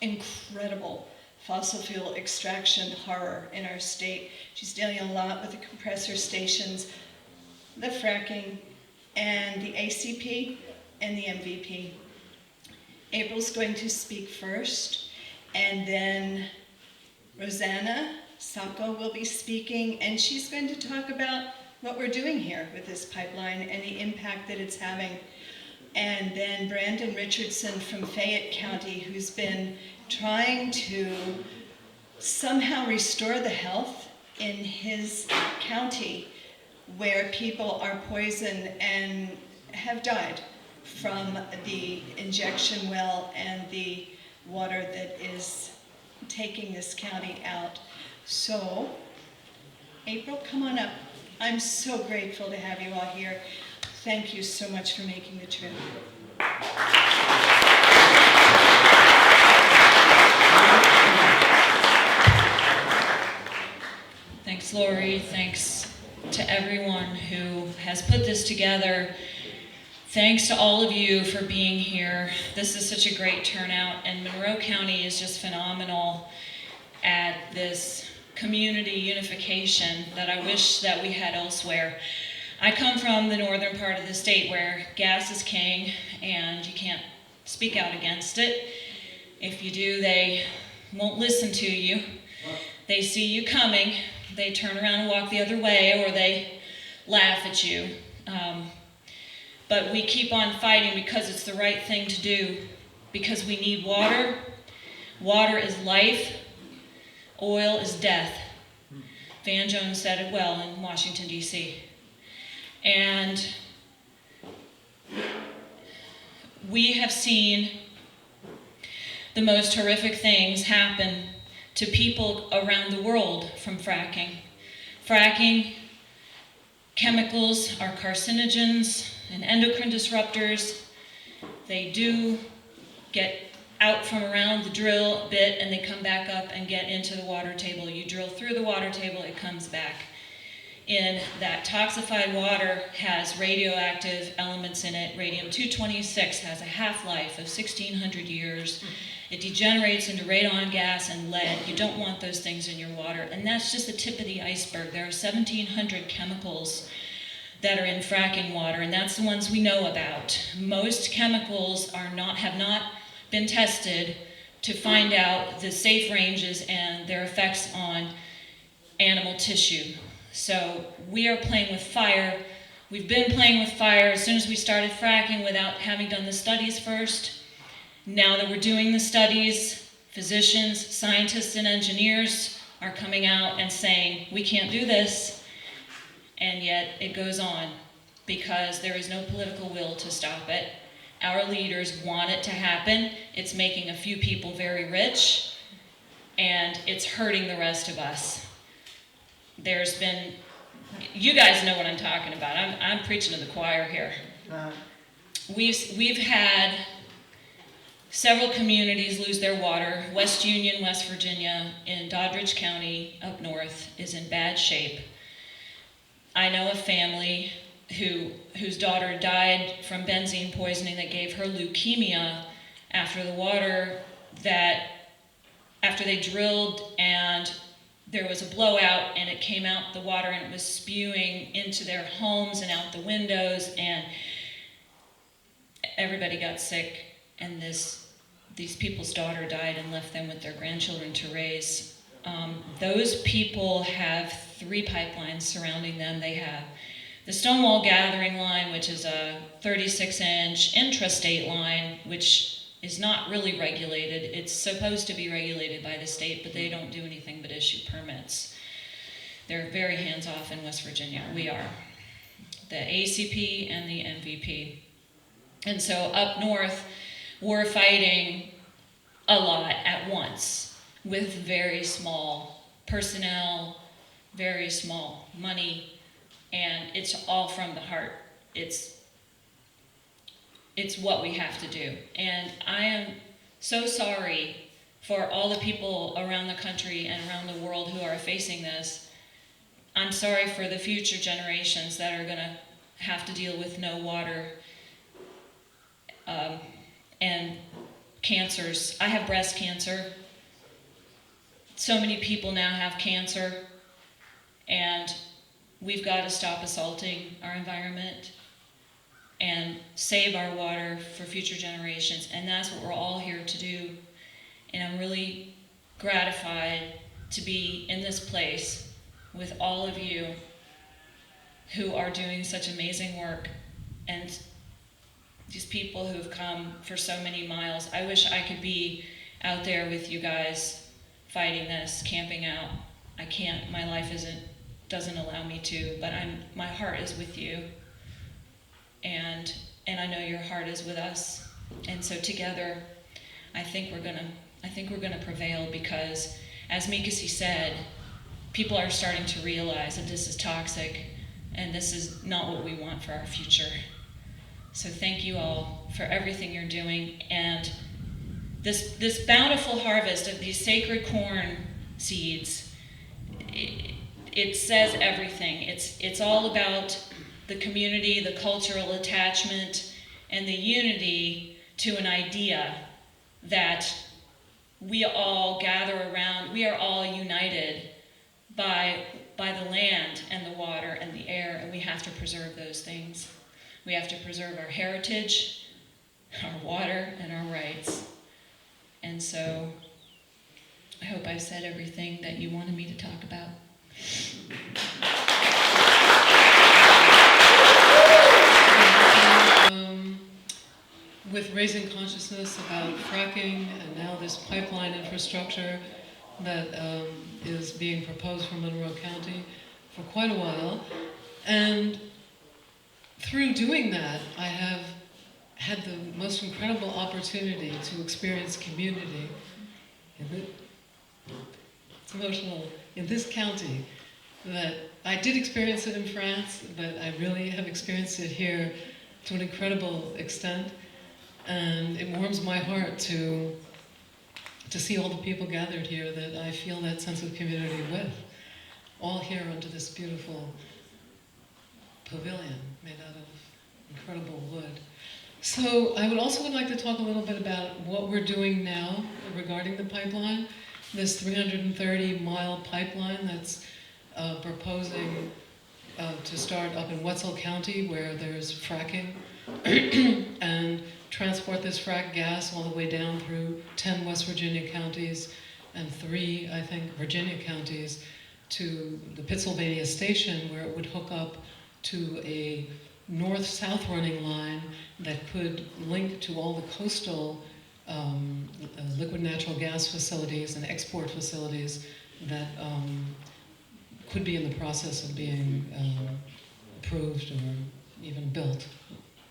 [SPEAKER 6] incredible fossil fuel extraction horror in our state. She's dealing a lot with the compressor stations, the fracking, and the ACP and the MVP. April's going to speak first, and then Rosanna Sacco will be speaking, and she's going to talk about what we're doing here with this pipeline and the impact that it's having. And then Brandon Richardson from Fayette County, who's been trying to somehow restore the health in his county where people are poisoned and have died from the injection well and the water that is taking this county out. So, April, come on up. I'm so grateful to have you all here. Thank you so much for making the trip.
[SPEAKER 7] Thanks, Lori. Thanks to everyone who has put this together. Thanks to all of you for being here. This is such a great turnout, and Monroe County is just phenomenal at this community unification that I wish that we had elsewhere. I come from the northern part of the state where gas is king and you can't speak out against it. If you do, they won't listen to you. They see you coming, they turn around and walk the other way, or they laugh at you. But we keep on fighting because it's the right thing to do, because we need water. Water is life, oil is death. Van Jones said it well in Washington, D.C. And we have seen the most horrific things happen to people around the world from fracking. Fracking chemicals are carcinogens and endocrine disruptors. They do get out from around the drill bit and they come back up and get into the water table. You drill through the water table, it comes back. In that toxified water has radioactive elements in it. Radium-226 has a half-life of 1,600 years. It degenerates into radon gas and lead. You don't want those things in your water. And that's just the tip of the iceberg. There are 1,700 chemicals that are in fracking water, and that's the ones we know about. Most chemicals have not been tested to find out the safe ranges and their effects on animal tissue. So we are playing with fire. We've been playing with fire as soon as we started fracking without having done the studies first. Now that we're doing the studies, physicians, scientists, and engineers are coming out and saying, we can't do this, and yet it goes on because there is no political will to stop it. Our leaders want it to happen. It's making a few people very rich, and it's hurting the rest of us. There's been, you guys know what I'm talking about. I'm preaching to the choir here. We've had several communities lose their water. West Union, West Virginia, in Doddridge County up north is in bad shape. I know a family whose daughter died from benzene poisoning that gave her leukemia after they drilled and there was a blowout and it came out the water and it was spewing into their homes and out the windows, and everybody got sick, and these people's daughter died and left them with their grandchildren to raise. Those people have 3 pipelines surrounding them. They have the Stonewall Gathering Line, which is a 36-inch intrastate line, which is not really regulated. It's supposed to be regulated by the state, but they don't do anything but issue permits. They're very hands-off in West Virginia. We are. The ACP and the MVP. And so up north, we're fighting a lot at once with very small personnel, very small money, and it's all from the heart. It's what we have to do. And I am so sorry for all the people around the country and around the world who are facing this. I'm sorry for the future generations that are going to have to deal with no water and cancers. I have breast cancer. So many people now have cancer, and we've got to stop assaulting our environment and save our water for future generations, and that's what we're all here to do. And I'm really gratified to be in this place with all of you who are doing such amazing work, and these people who have come for so many miles. I wish I could be out there with you guys fighting this, camping out. I can't, my life doesn't allow me to, but my heart is with you, and I know your heart is with us. And so together, I think we're gonna prevail, because as Mikasi said, people are starting to realize that this is toxic and this is not what we want for our future. So thank you all for everything you're doing, and this bountiful harvest of these sacred corn seeds, it says everything. It's all about the community, the cultural attachment, and the unity to an idea that we all gather around. We are all united by the land and the water and the air, and we have to preserve those things. We have to preserve our heritage, our water, and our rights. And so I hope I've said everything that you wanted me to talk about.
[SPEAKER 8] With raising consciousness about fracking and now this pipeline infrastructure that is being proposed for Monroe County for quite a while. And through doing that, I have had the most incredible opportunity to experience community. It's emotional. In this county, that I did experience it in France, but I really have experienced it here to an incredible extent. And it warms my heart to see all the people gathered here that I feel that sense of community with, all here under this beautiful pavilion made out of incredible wood. So I would also like to talk a little bit about what we're doing now regarding the pipeline, this 330-mile pipeline that's proposing to start up in Wetzel County, where there's fracking, and transport this frack gas all the way down through 10 West Virginia counties and 3, I think, Virginia counties to the Pittsylvania station, where it would hook up to a north-south running line that could link to all the coastal liquid natural gas facilities and export facilities that could be in the process of being approved or even built,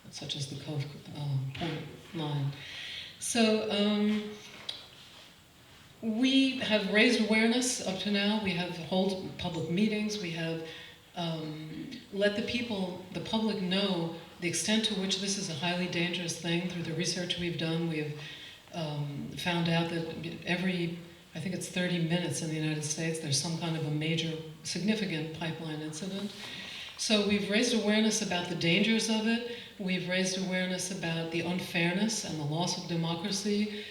[SPEAKER 8] such as the Cove Point line. So we have raised awareness up to now. We have held public meetings. We have let the public know the extent to which this is a highly dangerous thing. Through the research we've done, we have found out that every, I think it's 30 minutes in the United States, there's some kind of a major, significant pipeline incident. So we've raised awareness about the dangers of it. We've raised awareness about the unfairness and the loss of democracy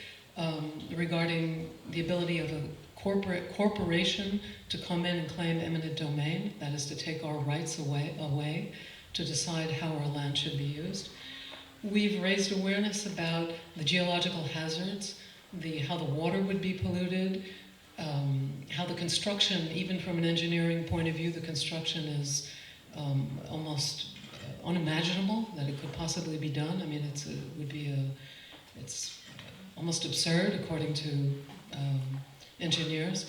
[SPEAKER 8] regarding the ability of a corporation to come in and claim eminent domain, that is to take our rights away to decide how our land should be used. We've raised awareness about the geological hazards, how the water would be polluted, how the construction, even from an engineering point of view, the construction is almost unimaginable that it could possibly be done. I mean, it's almost absurd according to engineers.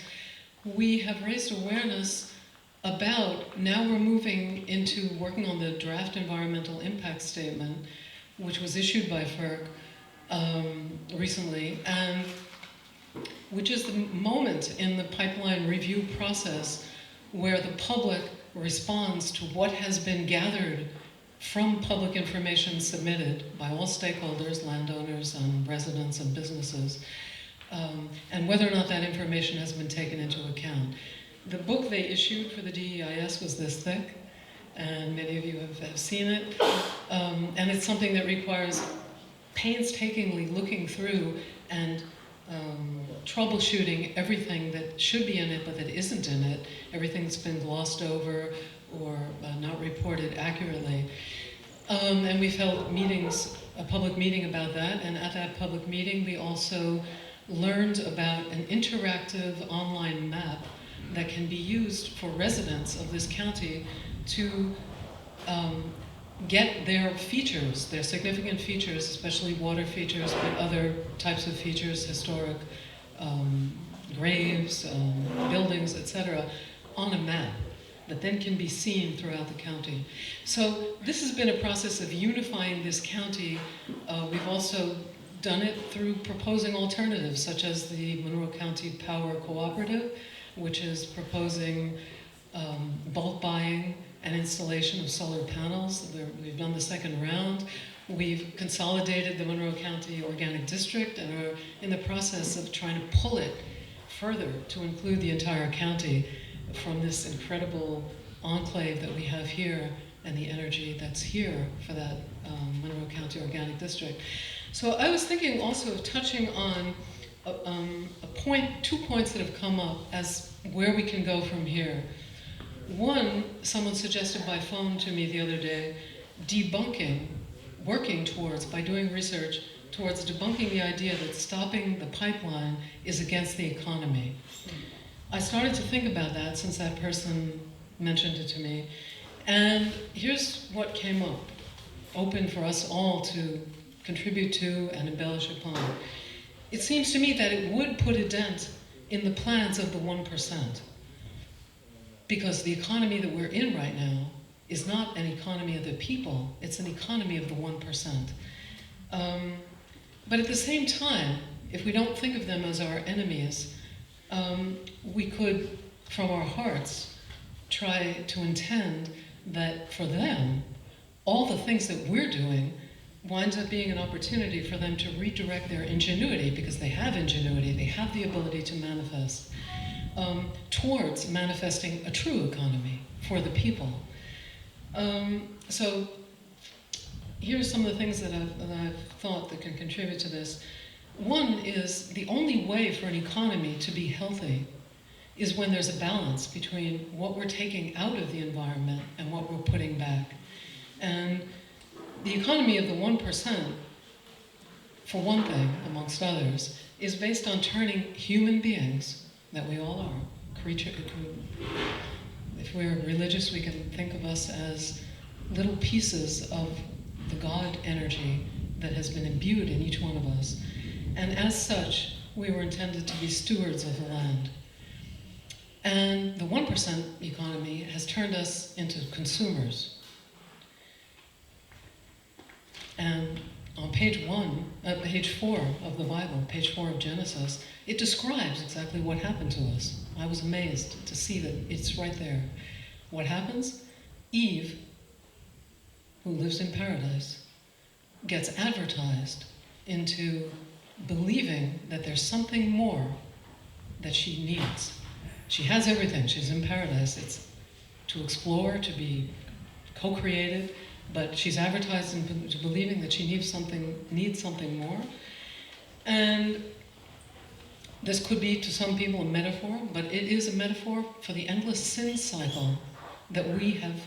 [SPEAKER 8] We have raised awareness about, now we're moving into working on the draft environmental impact statement, which was issued by FERC recently, and which is the moment in the pipeline review process where the public responds to what has been gathered from public information submitted by all stakeholders, landowners and residents and businesses, and whether or not that information has been taken into account. The book they issued for the DEIS was this thick, and many of you have seen it, and it's something that requires painstakingly looking through and troubleshooting everything that should be in it but that isn't in it, everything that's been glossed over or not reported accurately. And we've held meetings, a public meeting about that, and at that public meeting we also learned about an interactive online map that can be used for residents of this county to get their features, their significant features, especially water features, but other types of features, historic graves, buildings, etc., on a map that then can be seen throughout the county. So this has been a process of unifying this county. We've also done it through proposing alternatives, such as the Monroe County Power Cooperative, which is proposing bulk buying and installation of solar panels. We've done the second round. We've consolidated the Monroe County Organic District and are in the process of trying to pull it further to include the entire county from this incredible enclave that we have here and the energy that's here for that Monroe County Organic District. So I was thinking also of touching on two points that have come up as where we can go from here. One, someone suggested by phone to me the other day, working towards, by doing research, towards debunking the idea that stopping the pipeline is against the economy. I started to think about that since that person mentioned it to me, and here's what came up, open for us all to contribute to and embellish upon. It seems to me that it would put a dent in the plans of the 1%, because the economy that we're in right now is not an economy of the people, it's an economy of the 1%. But at the same time, if we don't think of them as our enemies, we could, from our hearts, try to intend that for them, all the things that we're doing winds up being an opportunity for them to redirect their ingenuity, because they have ingenuity, they have the ability to manifest, towards manifesting a true economy for the people. So here's some of the things that I've thought that can contribute to this. One is the only way for an economy to be healthy is when there's a balance between what we're taking out of the environment and what we're putting back. And the economy of the 1%, for one thing, amongst others, is based on turning human beings, that we all are, if we're religious, we can think of us as little pieces of the God energy that has been imbued in each one of us. And as such, we were intended to be stewards of the land. And the 1% economy has turned us into consumers. And on page 4 of the Bible, page 4 of Genesis, it describes exactly what happened to us. I was amazed to see that it's right there. What happens? Eve, who lives in paradise, gets advertised into believing that there's something more that she needs. She has everything. She's in paradise. It's to explore, to be co-created, but she's advertised into believing that she needs something more. And this could be, to some people, a metaphor, but it is a metaphor for the endless sin cycle that we have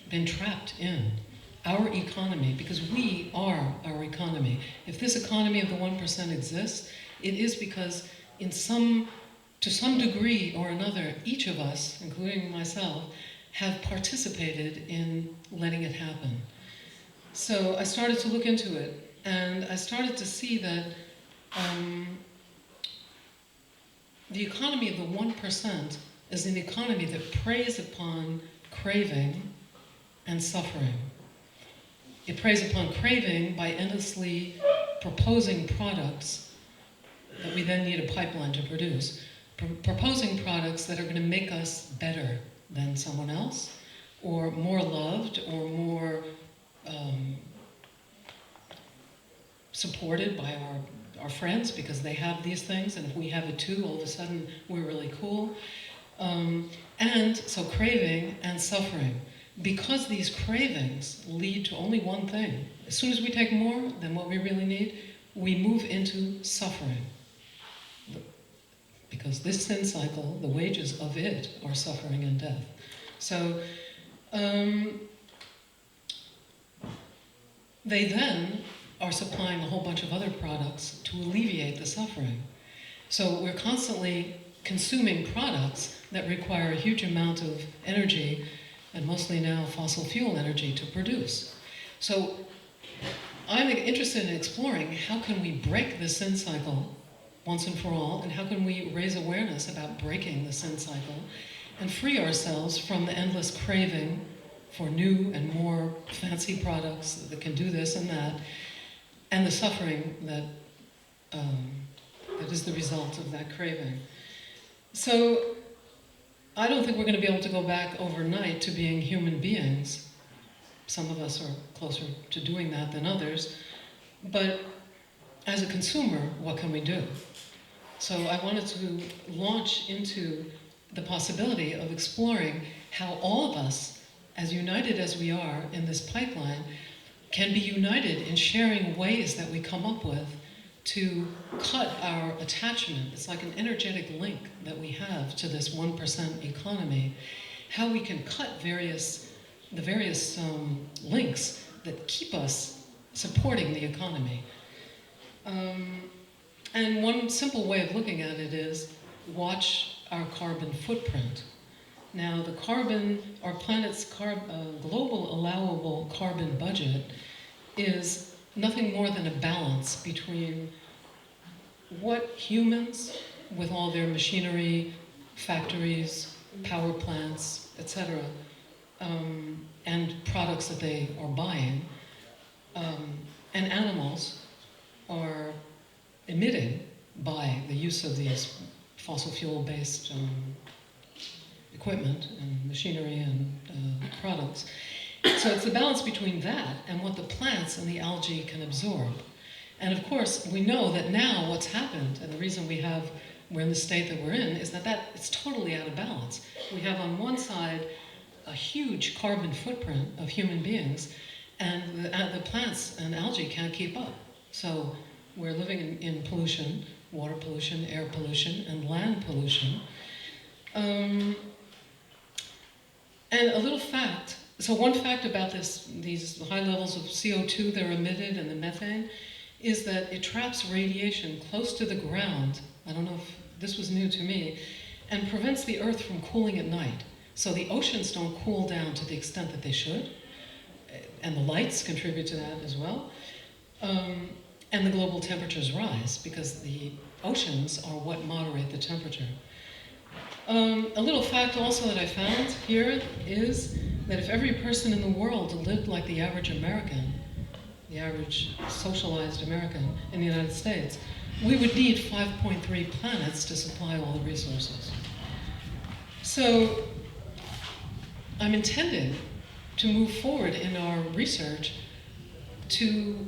[SPEAKER 8] been trapped in. Our economy, because we are our economy. If this economy of the 1% exists, it is because to some degree or another, each of us, including myself, have participated in letting it happen. So I started to look into it, and I started to see that the economy of the 1% is an economy that preys upon craving and suffering. It preys upon craving by endlessly proposing products that we then need a pipeline to produce, proposing products that are going to make us better than someone else, or more loved, or more supported by our friends because they have these things, and if we have it too, all of a sudden we're really cool. And so craving and suffering. Because these cravings lead to only one thing, as soon as we take more than what we really need, we move into suffering. Because this sin cycle, the wages of it are suffering and death. So they then are supplying a whole bunch of other products to alleviate the suffering. So we're constantly consuming products that require a huge amount of energy, and mostly now fossil fuel energy, to produce. So I'm interested in exploring how can we break the sin cycle once and for all, and how can we raise awareness about breaking the sin cycle and free ourselves from the endless craving for new and more fancy products that can do this and that, and the suffering that is the result of that craving. So I don't think we're going to be able to go back overnight to being human beings. Some of us are closer to doing that than others. But as a consumer, what can we do? So I wanted to launch into the possibility of exploring how all of us, as united as we are in this pipeline, can be united in sharing ways that we come up with to cut our attachment. It's like an energetic link that we have to this 1% economy. How we can cut the various links that keep us supporting the economy. And one simple way of looking at it is watch our carbon footprint. Now, our planet's global allowable carbon budget is nothing more than a balance between what humans, with all their machinery, factories, power plants, etc., and products that they are buying, and animals are emitting by the use of these fossil fuel-based equipment and machinery and products. So it's the balance between that and what the plants and the algae can absorb. And of course, we know that now what's happened, and the reason we're in the state that we're in, is that it's totally out of balance. We have on one side a huge carbon footprint of human beings, and the plants and algae can't keep up. So we're living in pollution, water pollution, air pollution, and land pollution. And a little fact, so one fact about these high levels of CO2 that are emitted and the methane is that it traps radiation close to the ground. I don't know if this was new to me, and prevents the earth from cooling at night. So the oceans don't cool down to the extent that they should, and the lights contribute to that as well. And the global temperatures rise because the oceans are what moderate the temperature. A little fact also that I found here is that if every person in the world lived like the average American, the average socialized American in the United States, we would need 5.3 planets to supply all the resources. So I'm intending to move forward in our research to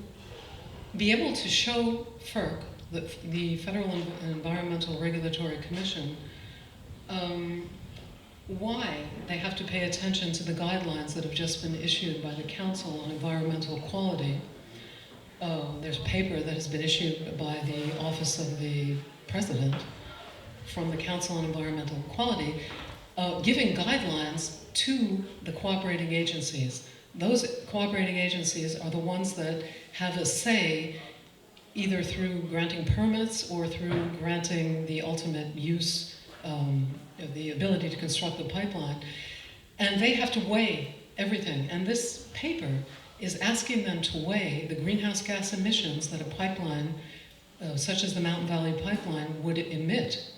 [SPEAKER 8] be able to show FERC, the Federal Environmental Regulatory Commission, why they have to pay attention to the guidelines that have just been issued by the Council on Environmental Quality. There's a paper that has been issued by the Office of the President from the Council on Environmental Quality, giving guidelines to the cooperating agencies. Those cooperating agencies are the ones that have a say either through granting permits or through granting the ultimate use, the ability to construct the pipeline. And they have to weigh everything. And this paper is asking them to weigh the greenhouse gas emissions that a pipeline, such as the Mountain Valley Pipeline, would emit,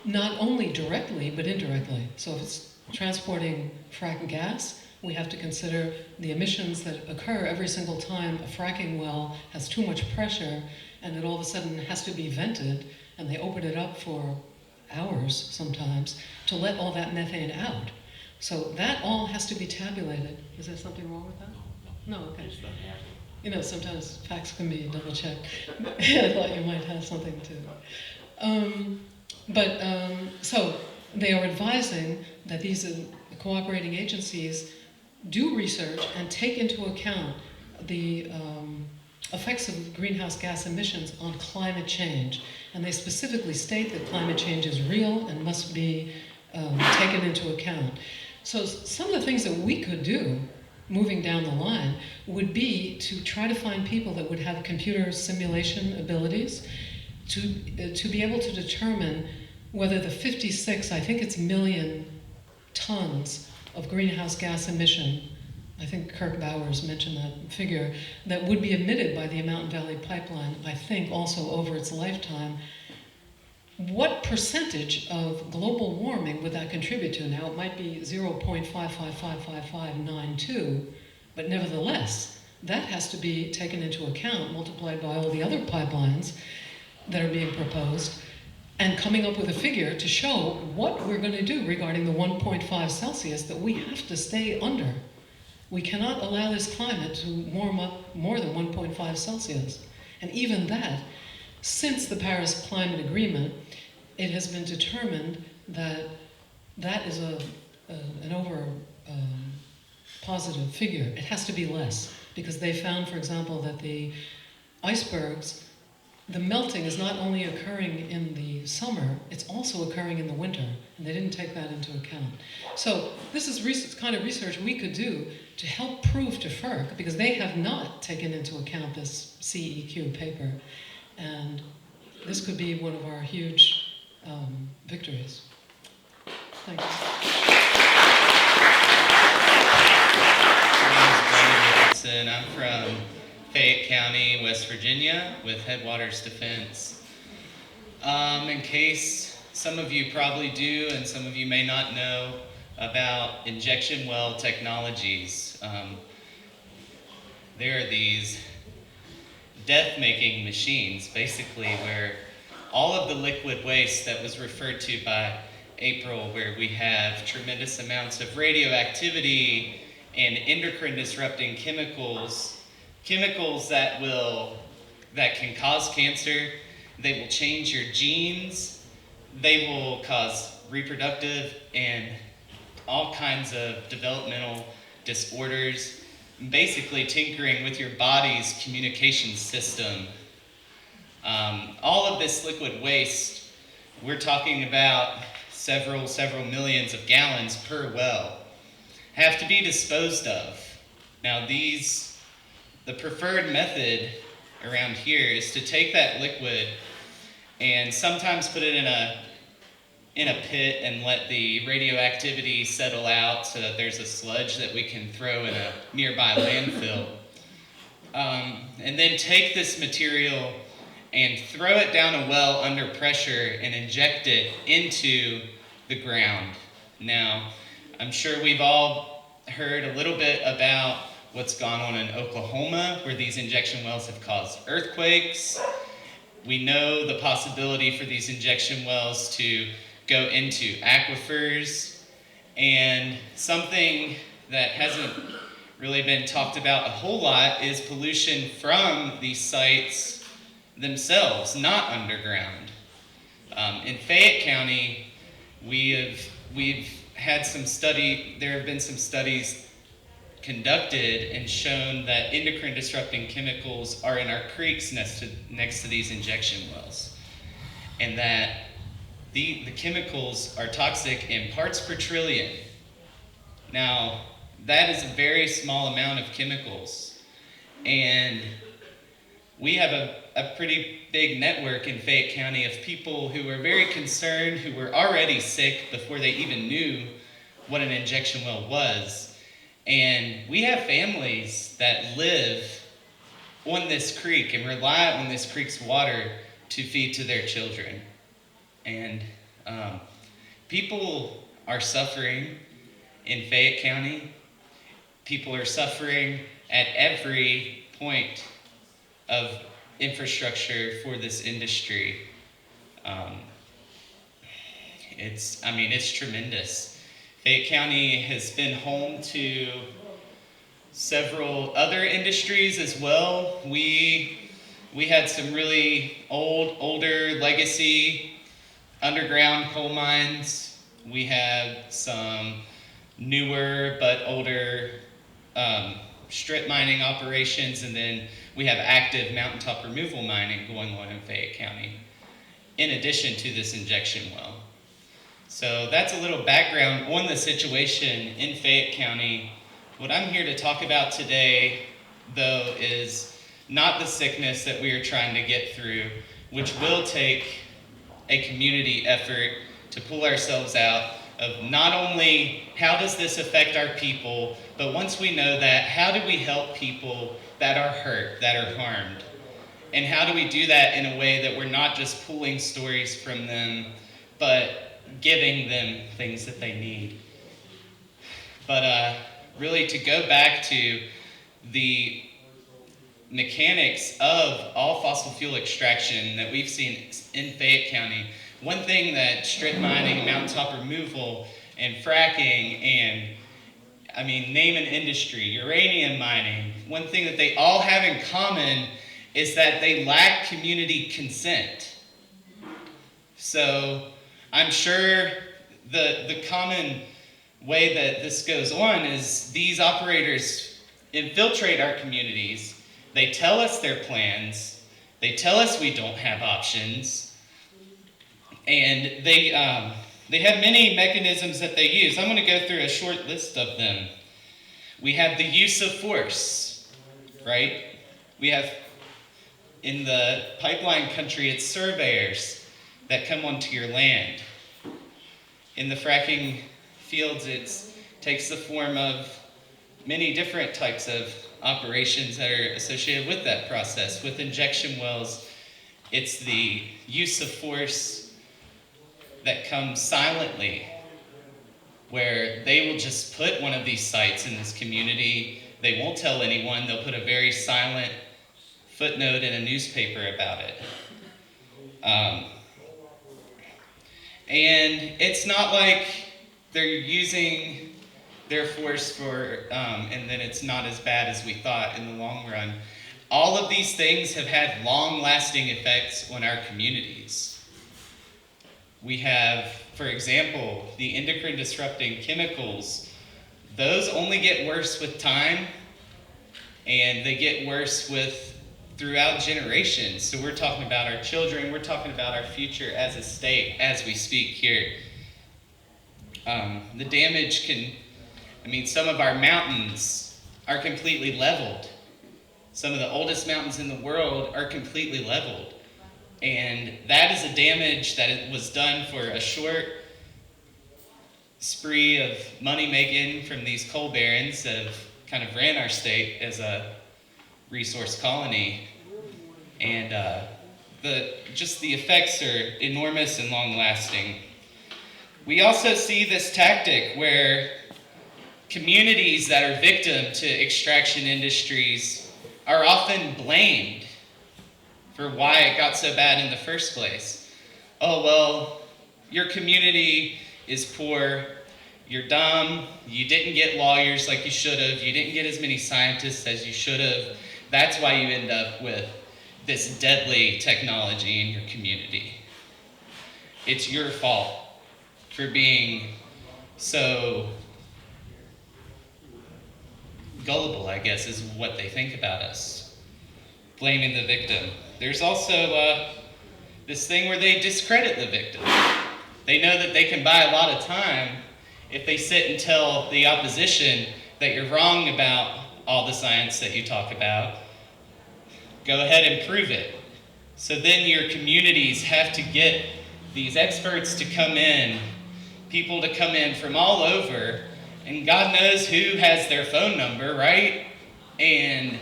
[SPEAKER 8] not only directly, but indirectly. So if it's transporting fracked gas, we have to consider the emissions that occur every single time a fracking well has too much pressure and it all of a sudden has to be vented, and they open it up for hours sometimes to let all that methane out. So that all has to be tabulated. Is there something wrong with that? No, okay. You know, sometimes facts can be double checked. I thought you might have something to. So they are advising that these cooperating agencies do research and take into account the effects of greenhouse gas emissions on climate change. And they specifically state that climate change is real and must be taken into account. So some of the things that we could do moving down the line would be to try to find people that would have computer simulation abilities to be able to determine whether the 56, I think it's million tons of greenhouse gas emission, I think Kirk Bowers mentioned that figure, that would be emitted by the Mountain Valley Pipeline, I think also over its lifetime. What percentage of global warming would that contribute to? Now, it might be 0.55555592, but nevertheless, that has to be taken into account, multiplied by all the other pipelines that are being proposed, and coming up with a figure to show what we're going to do regarding the 1.5 Celsius that we have to stay under. We cannot allow this climate to warm up more than 1.5 Celsius. And even that, since the Paris Climate Agreement, it has been determined that that is an over positive figure. It has to be less, because they found, for example, that the icebergs, the melting is not only occurring in the summer, it's also occurring in the winter, and they didn't take that into account. So this is kind of research we could do to help prove to FERC, because they have not taken into account this CEQ paper, and this could be one of our huge victories. Thank you.
[SPEAKER 9] I'm from Fayette County, West Virginia, with Headwaters Defense. In case some of you probably do and some of you may not know about injection well technologies, there are these death-making machines, basically, where all of the liquid waste that was referred to by April, where we have tremendous amounts of radioactivity and endocrine-disrupting chemicals that can cause cancer. They will change your genes. They will cause reproductive and all kinds of developmental disorders, basically tinkering with your body's communication system. All of this liquid waste, we're talking about several millions of gallons per well, have to be disposed of. Now the preferred method around here is to take that liquid and sometimes put it in a pit and let the radioactivity settle out so that there's a sludge that we can throw in a nearby landfill. And then take this material and throw it down a well under pressure and inject it into the ground. Now, I'm sure we've all heard a little bit about what's gone on in Oklahoma, where these injection wells have caused earthquakes. We know the possibility for these injection wells to go into aquifers, and something that hasn't really been talked about a whole lot is pollution from these sites themselves, not underground. In Fayette County, we've had there have been some studies conducted and shown that endocrine disrupting chemicals are in our creeks next to these injection wells, and that the chemicals are toxic in parts per trillion. Now, that is a very small amount of chemicals, and we have a pretty big network in Fayette County of people who were very concerned, who were already sick before they even knew what an injection well was. And we have families that live on this creek and rely on this creek's water to feed to their children. And people are suffering in Fayette County. People are suffering at every point of infrastructure for this industry. It's tremendous. Fayette County has been home to several other industries as well. We had some really older legacy underground coal mines. We have some newer but older strip mining operations, and then we have active mountaintop removal mining going on in Fayette County, in addition to this injection well. So that's a little background on the situation in Fayette County. What I'm here to talk about today, though, is not the sickness that we are trying to get through, which will take a community effort to pull ourselves out of not only how does this affect our people, but once we know that, how do we help people that are hurt, that are harmed? And how do we do that in a way that we're not just pulling stories from them, but giving them things that they need? But really, to go back to the mechanics of all fossil fuel extraction that we've seen in Fayette County, one thing that strip mining, mountaintop removal, and fracking, and name an industry, uranium mining, one thing that they all have in common is that they lack community consent. So I'm sure the common way that this goes on is these operators infiltrate our communities. They tell us their plans. They tell us we don't have options. And they have many mechanisms that they use. I'm going to go through a short list of them. We have the use of force, right? We have, in the pipeline country, it's surveyors that come onto your land. In the fracking fields, it takes the form of many different types of operations that are associated with that process. With injection wells, it's the use of force that comes silently, where they will just put one of these sites in this community. They won't tell anyone. They'll put a very silent footnote in a newspaper about it. And it's not like they're using their force for, and then it's not as bad as we thought in the long run. All of these things have had long-lasting effects on our communities. We have, for example, the endocrine-disrupting chemicals. Those only get worse with time, and they get worse throughout generations. So we're talking about our children, we're talking about our future as a state as we speak here. The damage some of our mountains are completely leveled. Some of the oldest mountains in the world are completely leveled. And that is a damage that was done for a short spree of money making from these coal barons that have kind of ran our state as a resource colony. And the effects are enormous and long lasting. We also see this tactic where communities that are victim to extraction industries are often blamed for why it got so bad in the first place. Oh, well, your community is poor, you're dumb, you didn't get lawyers like you should have, you didn't get as many scientists as you should have. That's why you end up with this deadly technology in your community. It's your fault for being so gullible, I guess, is what they think about us. Blaming the victim. There's also this thing where they discredit the victim. They know that they can buy a lot of time if they sit and tell the opposition that you're wrong about all the science that you talk about. go ahead and prove it. So then your communities have to get these experts to come in, people to come in from all over, and God knows who has their phone number, right? And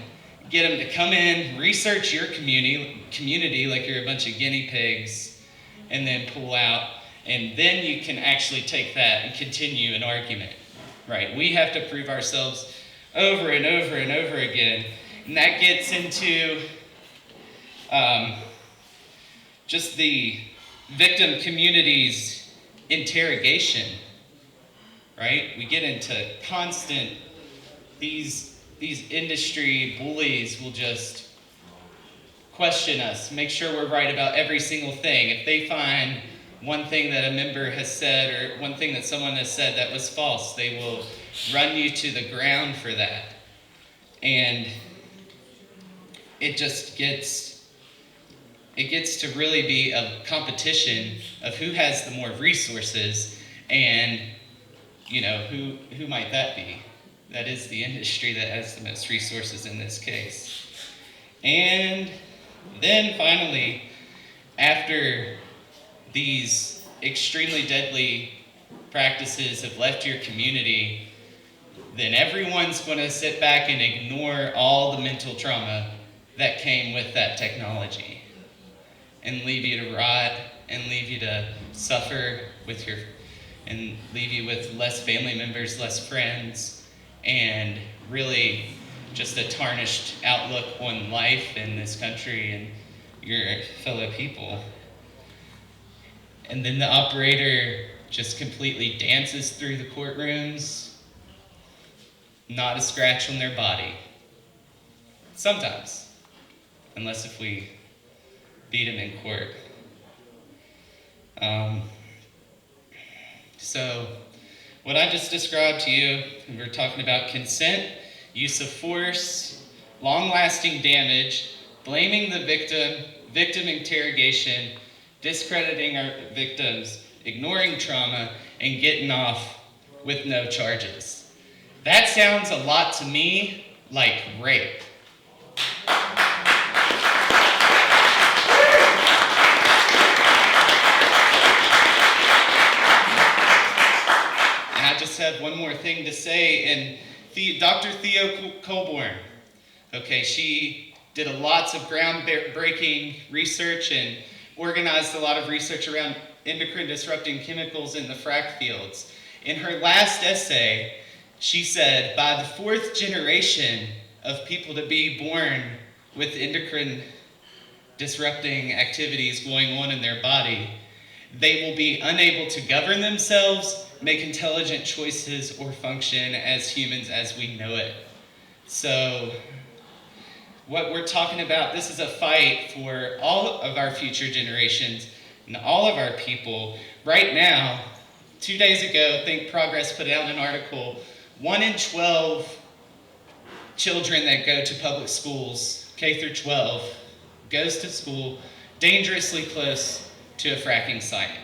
[SPEAKER 9] get them to come in, research your community like you're a bunch of guinea pigs, and then pull out. And then you can actually take that and continue an argument, right? We have to prove ourselves over and over and over again. And that gets into just the victim community's interrogation, right? We get into constant, these industry bullies will just question us, make sure we're right about every single thing. If they find one thing that a member has said or one thing that someone has said that was false, they will run you to the ground for that. And it just gets to really be a competition of who has the more resources, and who might that be? That is the industry that has the most resources in this case. And then finally, after these extremely deadly practices have left your community, then everyone's going to sit back and ignore all the mental trauma that came with that technology and leave you to rot and leave you to suffer and leave you with less family members, less friends, and really just a tarnished outlook on life in this country and your fellow people. And then the operator just completely dances through the courtrooms, not a scratch on their body. Sometimes, unless if we beat him in court. So, what I just described to you, we're talking about consent, use of force, long-lasting damage, blaming the victim interrogation, discrediting our victims, ignoring trauma, and getting off with no charges. That sounds a lot to me like rape. And I just have one more thing to say, and Dr. Theo Colborn, okay, she did lots of groundbreaking research and organized a lot of research around endocrine disrupting chemicals in the frac fields. In her last essay, she said, by the fourth generation of people to be born with endocrine disrupting activities going on in their body, they will be unable to govern themselves, make intelligent choices, or function as humans as we know it. So, what we're talking about, this is a fight for all of our future generations and all of our people. Right now, 2 days ago, Think Progress put out an article, 1 in 12 children that go to public schools, K through 12, goes to school dangerously close to a fracking site.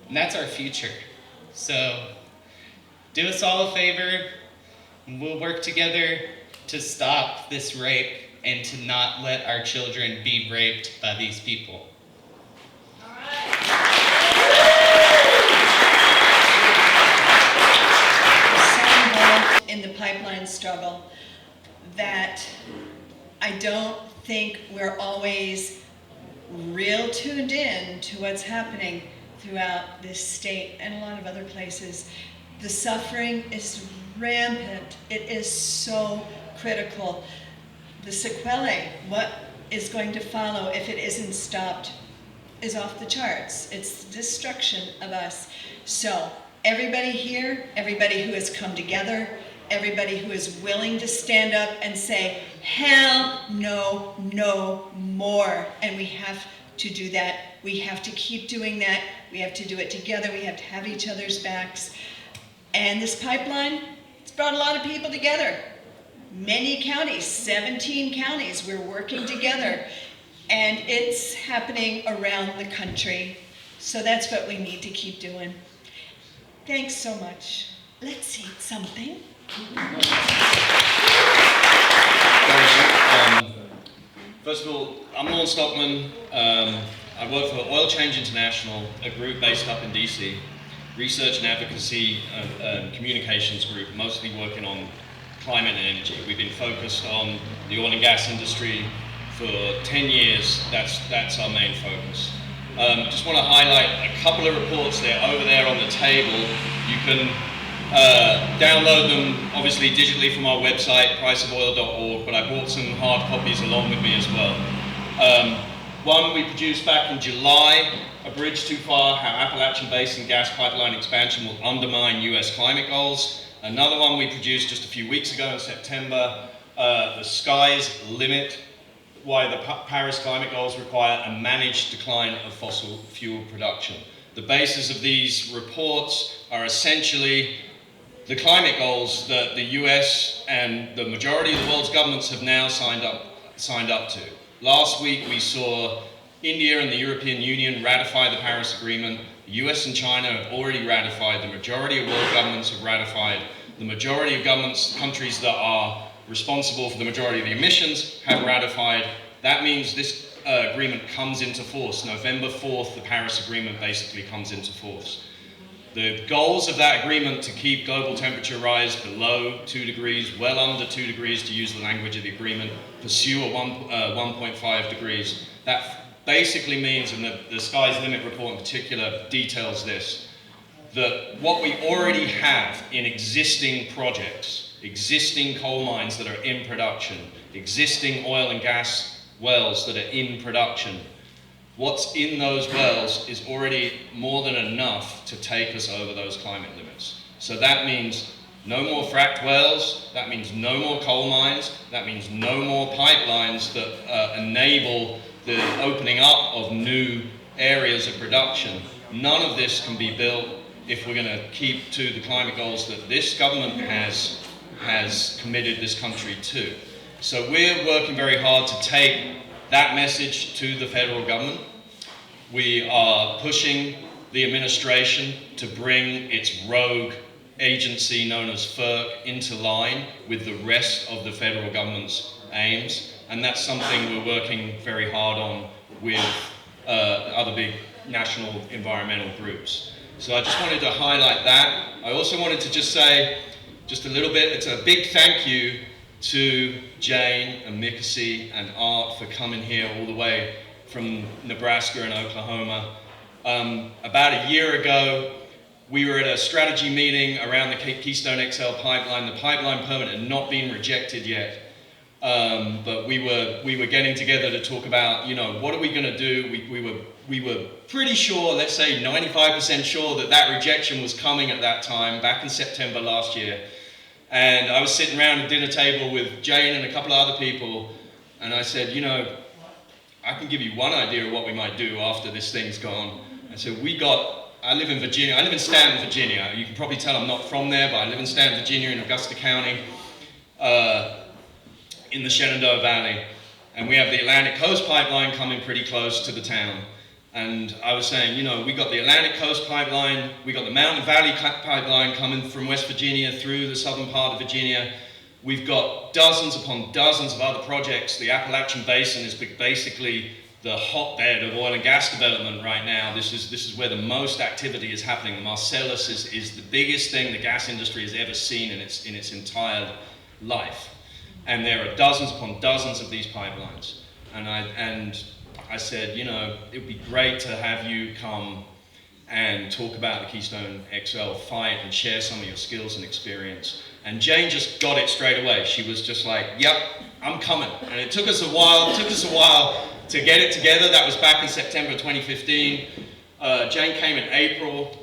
[SPEAKER 9] And that's our future. So, do us all a favor, and we'll work together to stop this rape and to not let our children be raped by these people.
[SPEAKER 6] All right. So involved in the pipeline struggle that I don't think we're always real tuned in to what's happening throughout this state and a lot of other places. The suffering is rampant. It is so critical. The sequelae, what is going to follow if it isn't stopped, is off the charts. It's the destruction of us. So everybody here, everybody who has come together, everybody who is willing to stand up and say, hell no, no more. And we have to do that. We have to keep doing that. We have to do it together. We have to have each other's backs. And this pipeline, it's brought a lot of people together. Many counties, 17 counties, we're working together. And it's happening around the country. So that's what we need to keep doing. Thanks so much. Let's eat something.
[SPEAKER 10] First of all, I'm Lorne Stockman. I work for Oil Change International, a group based up in DC, research and advocacy and communications group, mostly working on climate and energy. We've been focused on the oil and gas industry for 10 years. That's our main focus. Just want to highlight a couple of reports there over there on the table. You can download them obviously digitally from our website, priceofoil.org, but I brought some hard copies along with me as well. One we produced back in July, A Bridge Too Far, How Appalachian Basin Gas Pipeline Expansion Will Undermine US Climate Goals. Another one we produced just a few weeks ago in September, The Sky's Limit, Why the Paris Climate Goals Require a Managed Decline of Fossil Fuel Production. The basis of these reports are essentially the climate goals that the US and the majority of the world's governments have now signed up to. Last week we saw India and the European Union ratify the Paris Agreement. The US and China have already ratified. The majority of world governments have ratified. The majority of countries that are responsible for the majority of the emissions have ratified. That means this agreement comes into force. November 4th, the Paris Agreement basically comes into force. The goals of that agreement to keep global temperature rise below 2 degrees, well under 2 degrees to use the language of the agreement, pursue a 1.5 degrees. That basically means, and the Sky's Limit report in particular details this, that what we already have in existing projects, existing coal mines that are in production, existing oil and gas wells that are in production, what's in those wells is already more than enough to take us over those climate limits. So that means no more fracked wells, that means no more coal mines, that means no more pipelines that enable the opening up of new areas of production. None of this can be built if we're going to keep to the climate goals that this government has committed this country to. So we're working very hard to take that message to the federal government. We are pushing the administration to bring its rogue agency known as FERC into line with the rest of the federal government's aims, and that's something we're working very hard on with other big national environmental groups. So I just wanted to highlight that. I also wanted to just say just a little bit, it's a big thank you to Jane and Mikasi and Art for coming here all the way from Nebraska and Oklahoma. About a year ago, we were at a strategy meeting around the Keystone XL pipeline. The pipeline permit had not been rejected yet, but we were getting together to talk about, what are we going to do? We were pretty sure, let's say 95% sure that rejection was coming at that time, back in September last year. And I was sitting around a dinner table with Jane and a couple of other people, and I said, I can give you one idea of what we might do after this thing's gone. And so I live in Virginia, I live in Stanton, Virginia. You can probably tell I'm not from there, but I live in Stanton, Virginia in Augusta County, in the Shenandoah Valley. And we have the Atlantic Coast Pipeline coming pretty close to the town. And I was saying, we got the Atlantic Coast Pipeline, we got the Mountain Valley Pipeline coming from West Virginia through the southern part of Virginia. We've got dozens upon dozens of other projects. The Appalachian Basin is basically the hotbed of oil and gas development right now. This is where the most activity is happening. The Marcellus is the biggest thing the gas industry has ever seen in its entire life. And there are dozens upon dozens of these pipelines. And I said, it would be great to have you come and talk about the Keystone XL fight and share some of your skills and experience. And Jane just got it straight away. She was just like, yep, I'm coming. And it took us a while to get it together. That was back in September 2015. Jane came in April.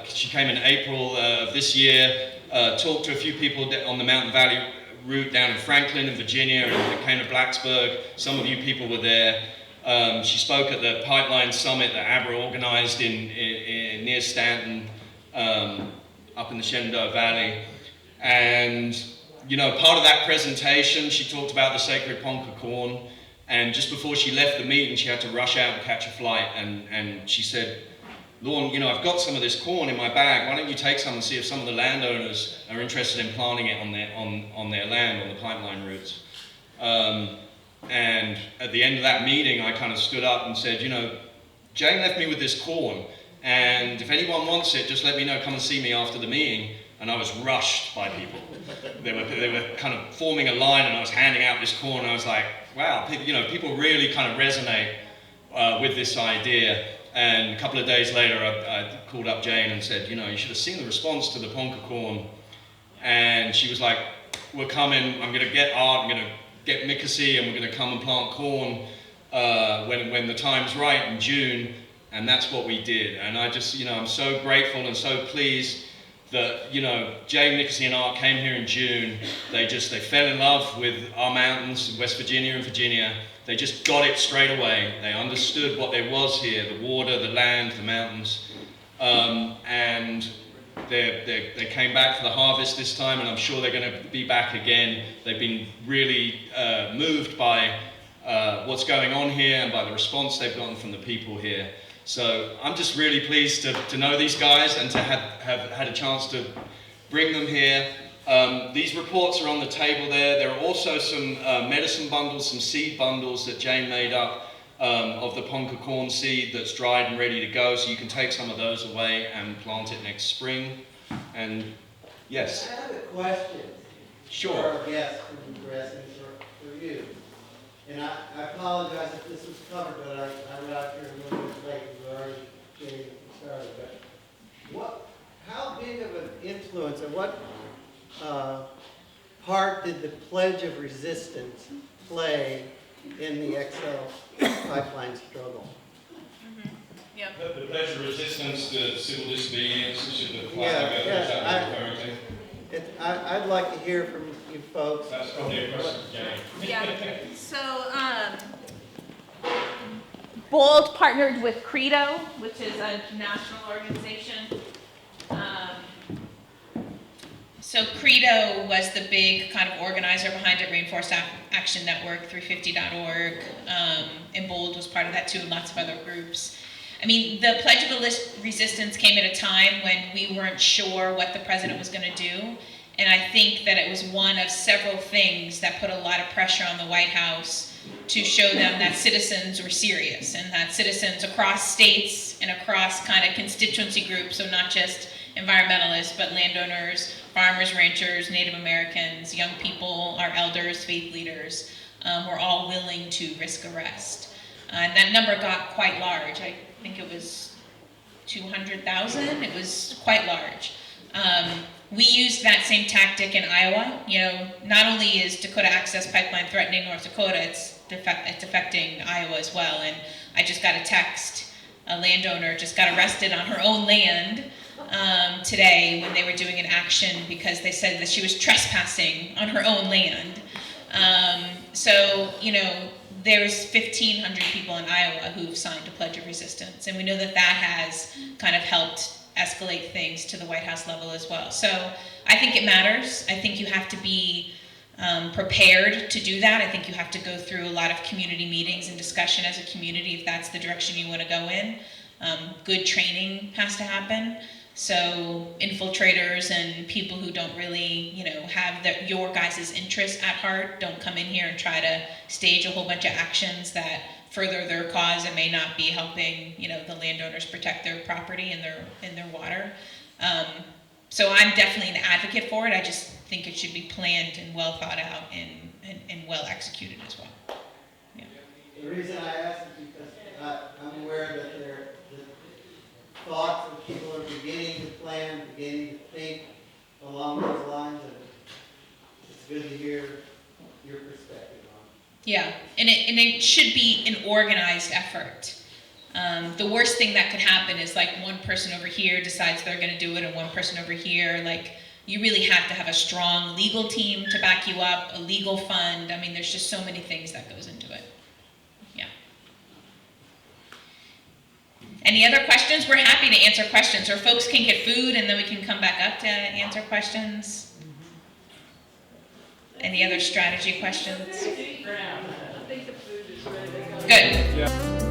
[SPEAKER 10] She came in April of this year, talked to a few people on the Mountain Valley route down in Franklin and Virginia, and it came to Blacksburg. Some of you people were there. She spoke at the Pipeline Summit that ABRA organized near Stanton, up in the Shenandoah Valley. And, part of that presentation, she talked about the sacred Ponca corn. And just before she left the meeting, she had to rush out and catch a flight. And she said, Lorne, I've got some of this corn in my bag. Why don't you take some and see if some of the landowners are interested in planting it on their land, on the pipeline routes? And at the end of that meeting, I kind of stood up and said, you know, Jane left me with this corn, and if anyone wants it, just let me know, come and see me after the meeting. And I was rushed by people. They were kind of forming a line, and I was handing out this corn, and I was like, wow, people really kind of resonate with this idea. And a couple of days later, I called up Jane and said, you know, you should have seen the response to the Ponca corn. And she was like, we're coming, I'm gonna get art, I'm gonna get Mickasey, and we're gonna come and plant corn when the time's right in June. And that's what we did. And I just, I'm so grateful and so pleased that, Jay, Mickasey, and Art came here in June. They fell in love with our mountains in West Virginia and Virginia. They just got it straight away. They understood what there was here, the water, the land, the mountains. And they came back for the harvest this time, and I'm sure they're going to be back again. They've been really moved by what's going on here and by the response they've gotten from the people here. So I'm just really pleased to know these guys and to have had a chance to bring them here. These reports are on the table there. There are also some medicine bundles, some seed bundles that Jane made up of the Ponca corn seed that's dried and ready to go. So you can take some of those away and plant it next spring. And yes?
[SPEAKER 11] I have a question.
[SPEAKER 10] Sure.
[SPEAKER 11] For our guests from Nebraska, for you. And I apologize if this was covered, but I got here a little bit late. We already getting started. But how big of an influence, or what part did the Pledge of Resistance play in the XL pipeline struggle?
[SPEAKER 2] Yep.
[SPEAKER 10] The Pledge of Resistance, the civil disobedience, the flag,
[SPEAKER 11] Yeah,
[SPEAKER 10] is that what you're referring to?
[SPEAKER 11] I'd like to hear from you folks.
[SPEAKER 10] That's probably a question for Jane.
[SPEAKER 2] Yeah, so, Bold partnered with Credo, which is a national organization. So Credo was the big kind of organizer behind it, Rainforest Action Network, 350.org, and Bold was part of that too, and lots of other groups. I mean, the Pledge of Resistance came at a time when we weren't sure what the president was going to do. And I think that it was one of several things that put a lot of pressure on the White House to show them that citizens were serious, and that citizens across states and across kind of constituency groups, so not just environmentalists, but landowners, farmers, ranchers, Native Americans, young people, our elders, faith leaders, were all willing to risk arrest. And that number got quite large. I think it was 200,000. It was quite large. We used that same tactic in Iowa. Not only is Dakota Access Pipeline threatening North Dakota, it's affecting Iowa as well. And I just got a text, a landowner just got arrested on her own land today when they were doing an action because they said that she was trespassing on her own land. There's 1,500 people in Iowa who've signed a Pledge of Resistance, and we know that has kind of helped escalate things to the White House level as well. So I think it matters. I think you have to be prepared to do that. I think you have to go through a lot of community meetings and discussion as a community if that's the direction you want to go in. Good training has to happen. So infiltrators and people who don't really, have your guys' interests at heart don't come in here and try to stage a whole bunch of actions that further their cause and may not be helping, the landowners protect their property and their water. So I'm definitely an advocate for it. I just think it should be planned and well thought out and well executed as well. Yeah.
[SPEAKER 11] The reason I ask is because I'm aware that the thoughts of people are beginning to plan, beginning to think along those lines, and it's good to hear your perspective on it.
[SPEAKER 2] Yeah, and it should be an organized effort. The worst thing that could happen is like one person over here decides they're going to do it and one person over here. Like, you really have to have a strong legal team to back you up, a legal fund. I mean, there's just so many things that goes into it. Yeah. Any other questions? We're happy to answer questions, or folks can get food and then we can come back up to answer questions. Any other strategy questions? Good.